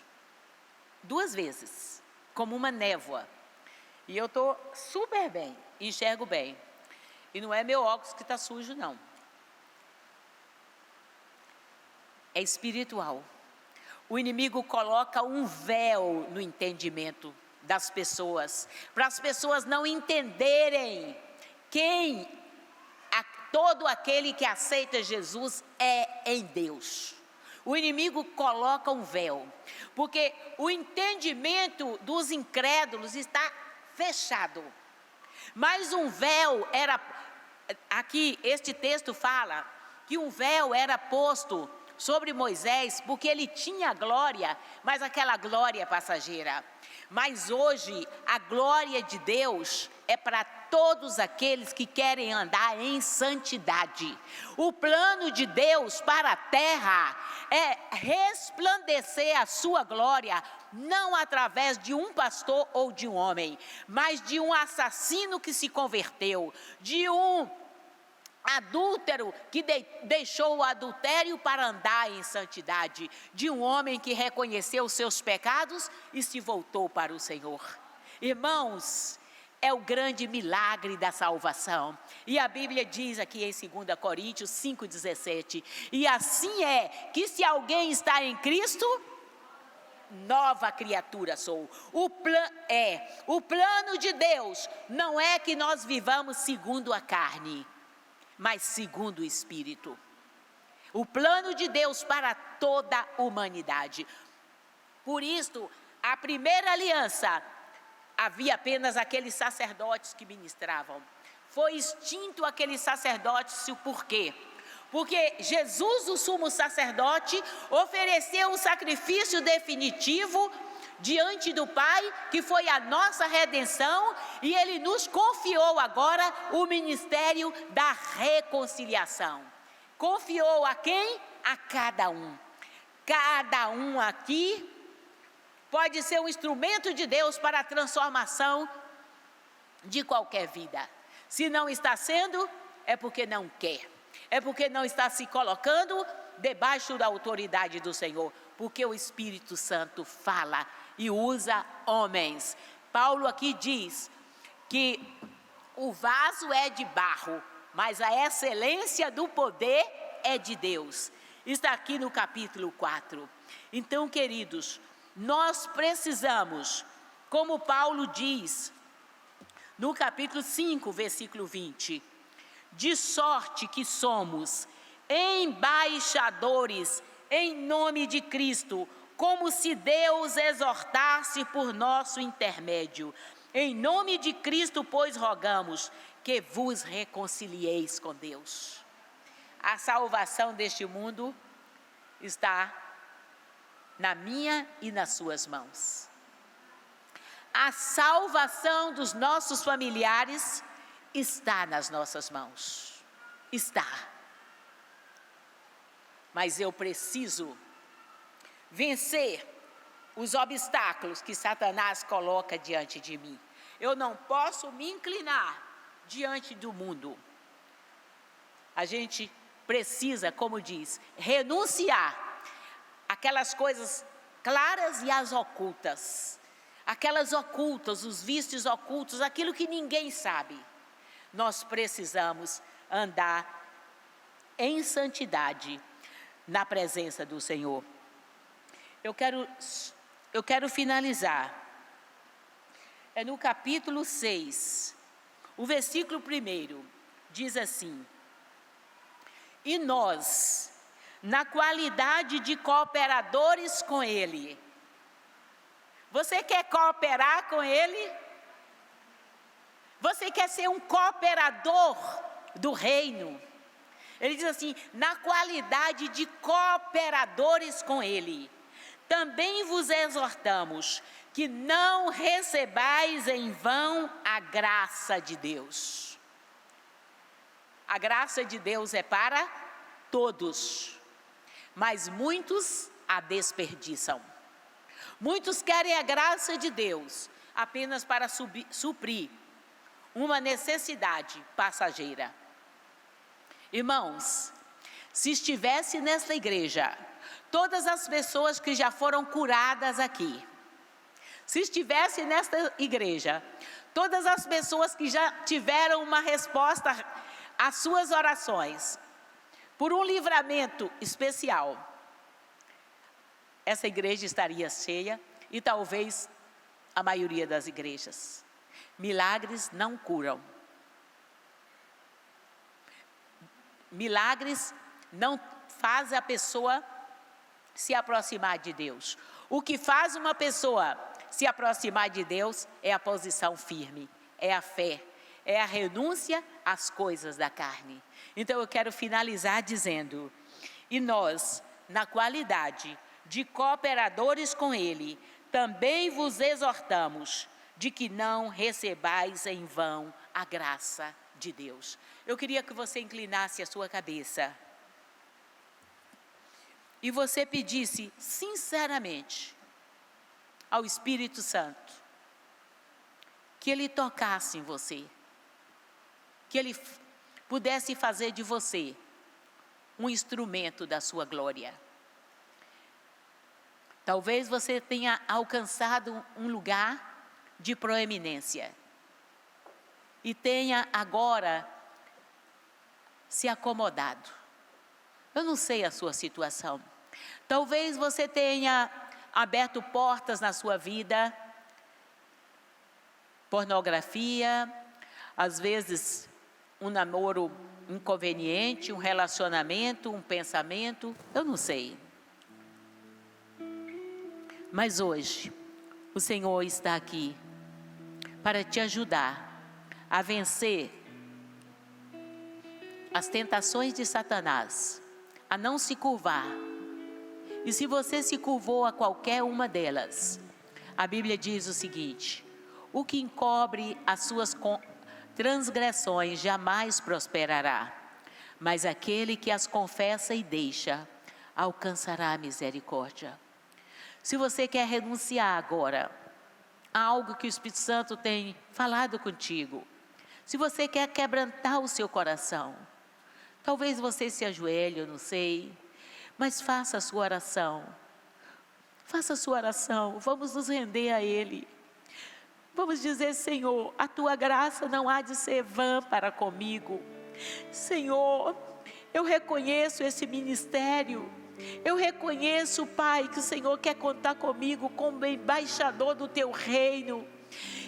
Speaker 2: 2 vezes, como uma névoa. E eu estou super bem, enxergo bem. E não é meu óculos que está sujo, não. É espiritual. O inimigo coloca um véu no entendimento das pessoas, para as pessoas não entenderem quem todo aquele que aceita Jesus é em Deus. O inimigo coloca um véu, porque o entendimento dos incrédulos está fechado. Mas um véu era, aqui este texto fala que um véu era posto sobre Moisés, porque ele tinha glória, mas aquela glória passageira. Mas hoje a glória de Deus é para todos aqueles que querem andar em santidade. O plano de Deus para a terra é resplandecer a sua glória, não através de um pastor ou de um homem, mas de um assassino que se converteu, de um adúltero que deixou o adultério para andar em santidade, de um homem que reconheceu os seus pecados e se voltou para o Senhor. Irmãos, é o grande milagre da salvação. E a Bíblia diz aqui em 2 Coríntios 5,17, e assim é que se alguém está em Cristo, nova criatura sou. O plano de Deus não é que nós vivamos segundo a carne, mas segundo o Espírito. O plano de Deus para toda a humanidade. Por isso, a primeira aliança, havia apenas aqueles sacerdotes que ministravam. Foi extinto aqueles sacerdotes, por quê? Porque Jesus, o sumo sacerdote, ofereceu um sacrifício definitivo diante do Pai, que foi a nossa redenção, e Ele nos confiou agora o ministério da reconciliação. Confiou a quem? A cada um. Cada um aqui pode ser um instrumento de Deus para a transformação de qualquer vida. Se não está sendo, é porque não quer. É porque não está se colocando debaixo da autoridade do Senhor. Porque o Espírito Santo fala e usa homens. Paulo aqui diz que o vaso é de barro, mas a excelência do poder é de Deus. Está aqui no capítulo 4. Então, queridos, nós precisamos, como Paulo diz, no capítulo 5, versículo 20, de sorte que somos embaixadores em nome de Cristo, como se Deus exortasse por nosso intermédio. Em nome de Cristo, pois, rogamos que vos reconcilieis com Deus. A salvação deste mundo está na minha e nas suas mãos. A salvação dos nossos familiares está nas nossas mãos. Está. Mas eu preciso vencer os obstáculos que Satanás coloca diante de mim. Eu não posso me inclinar diante do mundo. A gente precisa, como diz, renunciar aquelas coisas claras e as ocultas. Aquelas ocultas, os vícios ocultos, aquilo que ninguém sabe. Nós precisamos andar em santidade na presença do Senhor. Eu quero finalizar. É no capítulo 6, o versículo 1 diz assim: e nós, na qualidade de cooperadores com Ele. Você quer cooperar com Ele? Você quer ser um cooperador do reino? Ele diz assim: na qualidade de cooperadores com Ele, também vos exortamos que não recebais em vão a graça de Deus. A graça de Deus é para todos, mas muitos a desperdiçam. Muitos querem a graça de Deus apenas para suprir uma necessidade passageira. Irmãos, se estivesse nesta igreja todas as pessoas que já foram curadas aqui, se estivesse nesta igreja todas as pessoas que já tiveram uma resposta às suas orações, por um livramento especial, essa igreja estaria cheia e talvez a maioria das igrejas. Milagres não curam. Milagres não fazem a pessoa se aproximar de Deus. O que faz uma pessoa se aproximar de Deus é a posição firme, é a fé, é a renúncia às coisas da carne. Então eu quero finalizar dizendo: e nós, na qualidade de cooperadores com Ele, também vos exortamos de que não recebais em vão a graça de Deus. Eu queria que você inclinasse a sua cabeça e você pedisse sinceramente ao Espírito Santo que Ele tocasse em você, que Ele pudesse fazer de você um instrumento da sua glória. Talvez você tenha alcançado um lugar de proeminência e tenha agora se acomodado. Eu não sei a sua situação. Talvez você tenha aberto portas na sua vida, pornografia, às vezes um namoro inconveniente, um relacionamento, um pensamento, eu não sei. Mas hoje, o Senhor está aqui para te ajudar a vencer as tentações de Satanás, a não se curvar. E se você se curvou a qualquer uma delas, A Bíblia diz o seguinte: o que encobre as suas transgressões jamais prosperará, mas aquele que as confessa e deixa, alcançará a misericórdia. Se você quer renunciar agora a algo que o Espírito Santo tem falado contigo, se você quer quebrantar o seu coração, talvez você se ajoelhe, eu não sei, mas faça a sua oração. Faça a sua oração, vamos nos render a Ele. Vamos dizer: Senhor, a Tua graça não há de ser vã para comigo. Senhor, eu reconheço esse ministério. Eu reconheço, Pai, que o Senhor quer contar comigo como embaixador do Teu reino.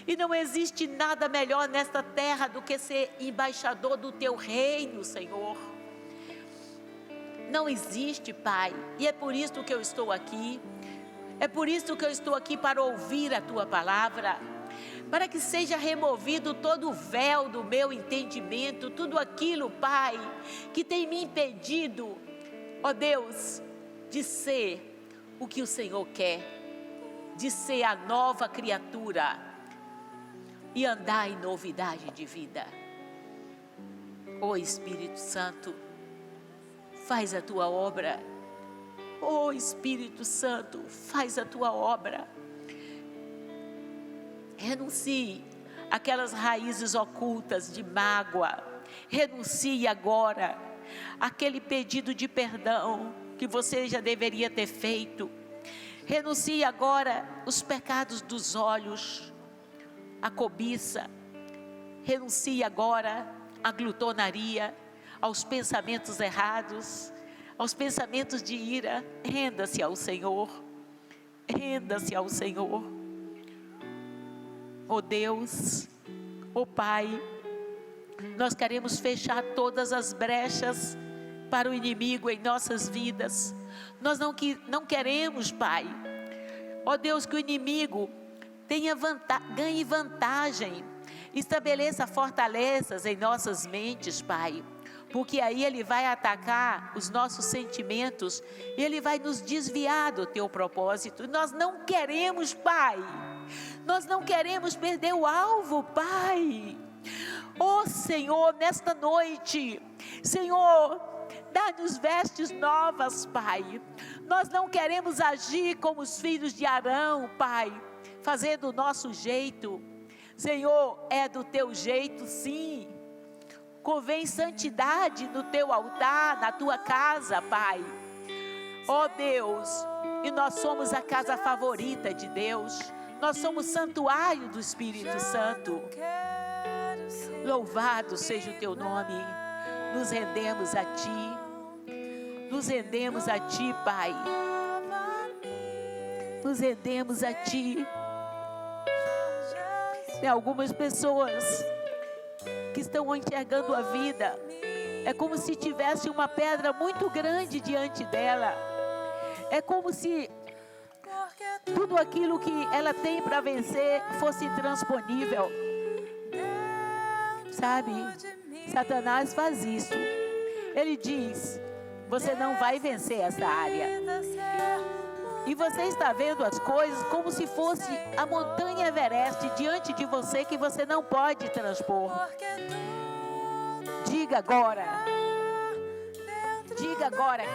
Speaker 2: E não existe nada melhor nesta terra do que ser embaixador do Teu reino, Senhor. Não existe, Pai, e é por isso que eu estou aqui. É por isso que eu estou aqui, para ouvir a Tua palavra, para que seja removido todo o véu do meu entendimento, tudo aquilo, Pai, que tem me impedido, ó Deus, de ser o que o Senhor quer, de ser a nova criatura e andar em novidade de vida. Ó Espírito Santo, faz a Tua obra. Ó Espírito Santo, faz a Tua obra. Renuncie aquelas raízes ocultas de mágoa. Renuncie agora aquele pedido de perdão que você já deveria ter feito. Renuncie agora os pecados dos olhos, a cobiça. Renuncie agora à glutonaria, aos pensamentos errados, aos pensamentos de ira. Renda-se ao Senhor. Renda-se ao Senhor. Ó Deus, ó Pai, nós queremos fechar todas as brechas para o inimigo em nossas vidas. Nós não queremos, Pai, ó Deus, que o inimigo ganhe vantagem, estabeleça fortalezas em nossas mentes, Pai, porque aí ele vai atacar os nossos sentimentos, ele vai nos desviar do Teu propósito. Nós não queremos, Pai, nós não queremos perder o alvo, Pai. Ó Senhor, nesta noite, Senhor, dá-nos vestes novas, Pai. Nós não queremos agir como os filhos de Arão, Pai, fazer do nosso jeito. Senhor, é do Teu jeito, sim. Convém santidade no Teu altar, na Tua casa, Pai. Ó Deus, e nós somos a casa favorita de Deus. Nós somos santuário do Espírito Santo. Louvado seja o Teu nome. Nos rendemos a Ti. Nos rendemos a Ti, Pai. Nos rendemos a Ti. Tem algumas pessoas que estão enxergando a vida, é como se tivesse uma pedra muito grande diante dela. É como se tudo aquilo que ela tem para vencer fosse intransponível. Sabe, Satanás faz isso. Ele diz: você não vai vencer essa área. E você está vendo as coisas como se fosse a montanha Everest diante de você, que você não pode transpor. Diga agora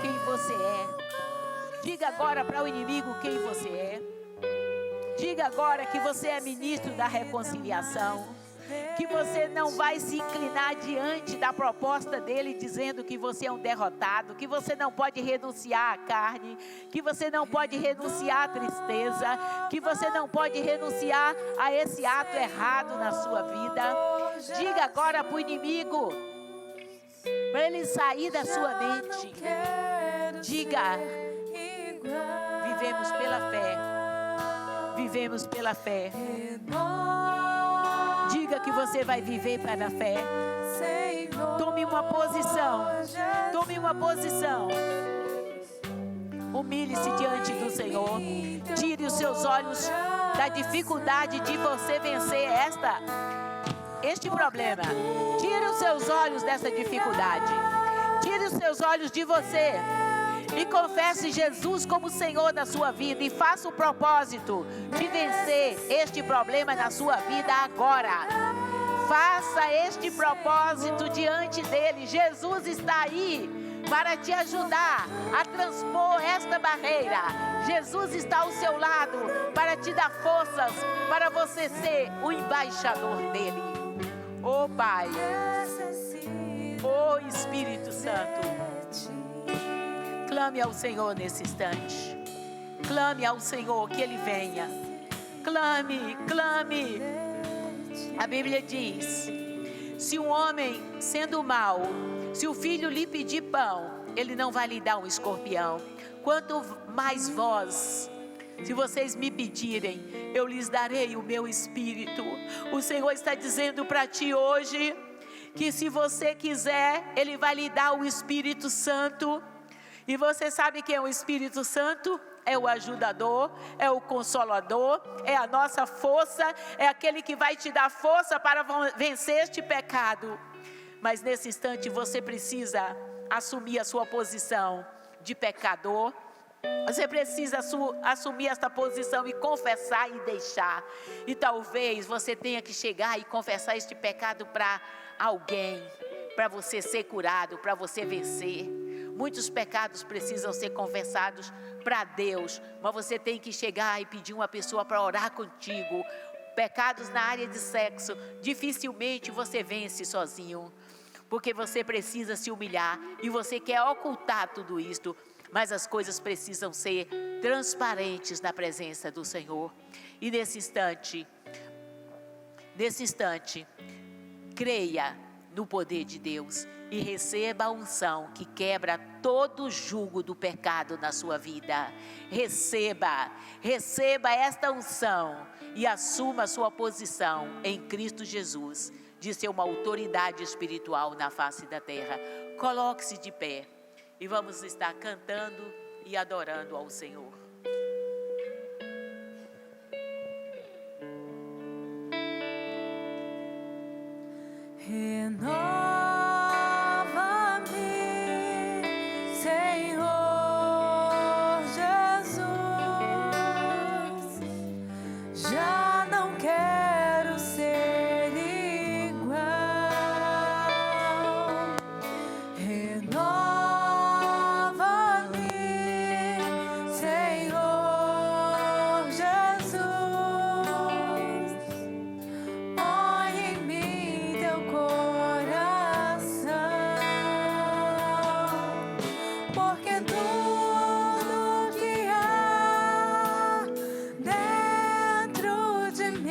Speaker 2: quem você é. Diga agora para o inimigo quem você é. Diga agora que você é ministro da reconciliação, que você não vai se inclinar diante da proposta dele dizendo que você é um derrotado, que você não pode renunciar à carne, que você não pode renunciar à tristeza, que você não pode renunciar a esse ato errado na sua vida. Diga agora para o inimigo, para ele sair da sua mente. Diga: vivemos pela fé. Vivemos pela fé. Diga que você vai viver pela fé. Tome uma posição. Tome uma posição. Humilhe-se diante do Senhor. Tire os seus olhos da dificuldade de você vencer este problema. Tire os seus olhos dessa dificuldade. Tire os seus olhos de você. E Confesse Jesus como Senhor da sua vida e faça o propósito de vencer este problema na sua vida agora. Faça este propósito diante dele. Jesus está aí para te ajudar a transpor esta barreira. Jesus está ao seu lado para te dar forças para você ser o embaixador dele. Oh Pai, oh Espírito Santo, clame ao Senhor nesse instante. Clame ao Senhor que Ele venha. Clame, clame. A Bíblia diz: se um homem sendo mau, se o filho lhe pedir pão, ele não vai lhe dar um escorpião. Quanto mais vós, se vocês me pedirem, eu lhes darei o meu espírito. O Senhor está dizendo para ti hoje, que se você quiser, Ele vai lhe dar o Espírito Santo. E você sabe quem é o Espírito Santo? É o ajudador, é o consolador, é a nossa força, é aquele que vai te dar força para vencer este pecado. Mas nesse instante você precisa assumir a sua posição de pecador. Você precisa assumir esta posição e confessar e deixar. E talvez você tenha que chegar e confessar este pecado para alguém, para você ser curado, para você vencer. Muitos pecados precisam ser confessados para Deus, mas você tem que chegar e pedir uma pessoa para orar contigo. Pecados na área de sexo, dificilmente você vence sozinho, porque você precisa se humilhar e você quer ocultar tudo isto, mas as coisas precisam ser transparentes na presença do Senhor. E nesse instante, creia no poder de Deus e receba a unção que quebra todo o jugo do pecado na sua vida. Receba esta unção e assuma a sua posição em Cristo Jesus, de ser uma autoridade espiritual na face da terra. Coloque-se de pé e vamos estar cantando e adorando ao Senhor.
Speaker 1: Renova-me, Senhor Jesus. Já não quero ser igual. Renova-me, Senhor Jesus. Põe em mim teu coração, porque tudo que há dentro de mim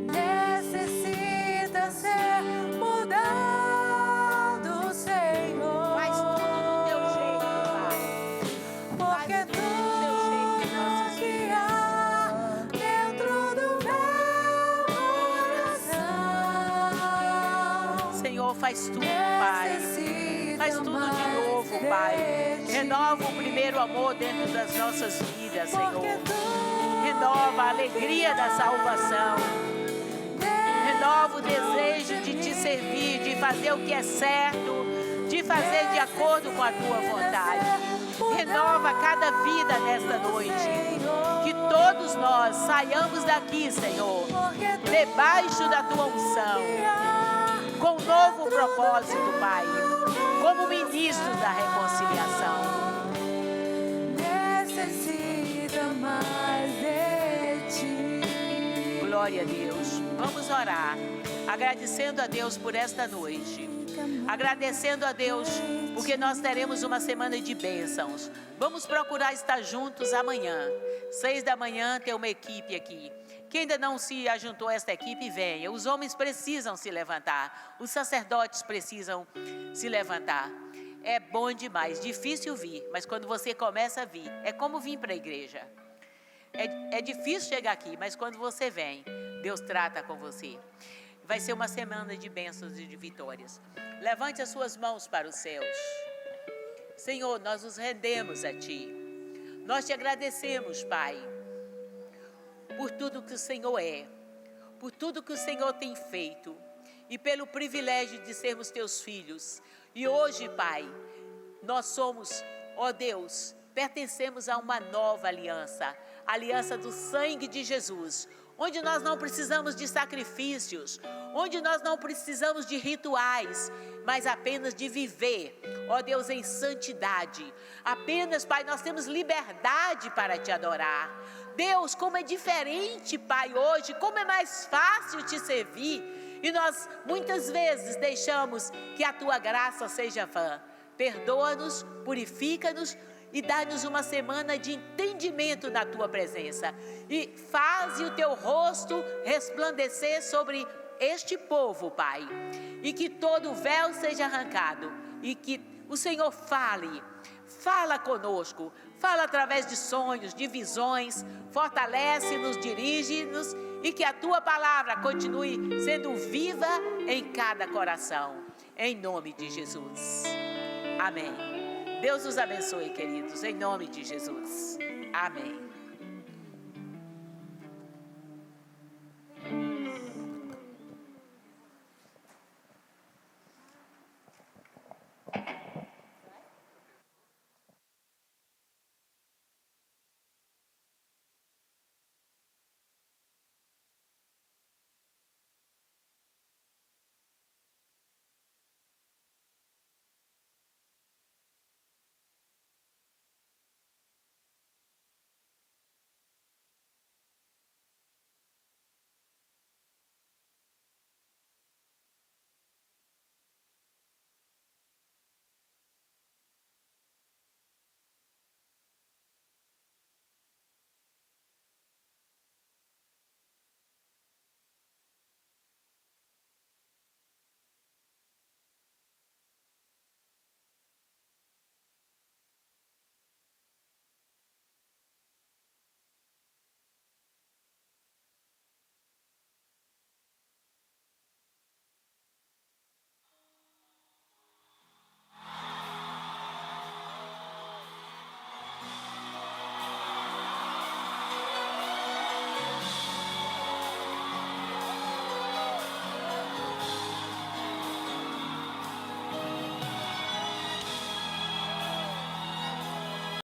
Speaker 1: necessita ser mudado, Senhor.
Speaker 2: Faz tudo do teu jeito, Pai.
Speaker 1: Porque tudo que há dentro do meu coração
Speaker 2: Senhor, faz tudo, Pai. Faz tudo de novo, Pai. Renova o primeiro amor dentro das nossas vidas, Senhor. Renova a alegria da salvação. Renova o desejo de te servir, de fazer o que é certo, de fazer de acordo com a tua vontade. Renova cada vida nesta noite. Que todos nós saiamos daqui, Senhor, debaixo da tua unção, com um novo propósito, Pai, como ministros da reconciliação.
Speaker 1: necessita mais de ti.
Speaker 2: Glória a Deus. Vamos orar, agradecendo a Deus por esta noite. Agradecendo a Deus porque nós teremos uma semana de bênçãos. Vamos procurar estar juntos amanhã. 6 da manhã tem uma equipe aqui. Quem ainda não se ajuntou a esta equipe, venha. Os homens precisam se levantar. Os sacerdotes precisam se levantar. É bom demais, difícil vir, mas quando você começa a vir, é como vir para a igreja. É difícil chegar aqui, mas quando você vem, Deus trata com você. Vai ser uma semana de bênçãos e de vitórias. Levante as suas mãos para os céus. Senhor, nós nos rendemos a Ti. Nós te agradecemos, Pai, por tudo que o Senhor é, por tudo que o Senhor tem feito e pelo privilégio de sermos Teus filhos. E hoje, Pai, Nós somos, ó Deus, pertencemos a uma nova aliança, a aliança do sangue de Jesus, onde nós não precisamos de sacrifícios, onde nós não precisamos de rituais, mas apenas de viver, ó Deus, em santidade. Apenas, Pai, nós temos liberdade para te adorar. Deus, como é diferente, Pai, hoje, como é mais fácil te servir, e nós muitas vezes deixamos que a tua graça seja vã. Perdoa-nos, purifica-nos e dá-nos uma semana de entendimento na tua presença. E faze o teu rosto resplandecer sobre este povo, Pai. E que todo véu seja arrancado. E que o Senhor fala conosco. Fala através de sonhos, de visões. Fortalece-nos, dirige-nos. E que a tua palavra continue sendo viva em cada coração. Em nome de Jesus. Amém. Deus os abençoe, queridos, em nome de Jesus. Amém.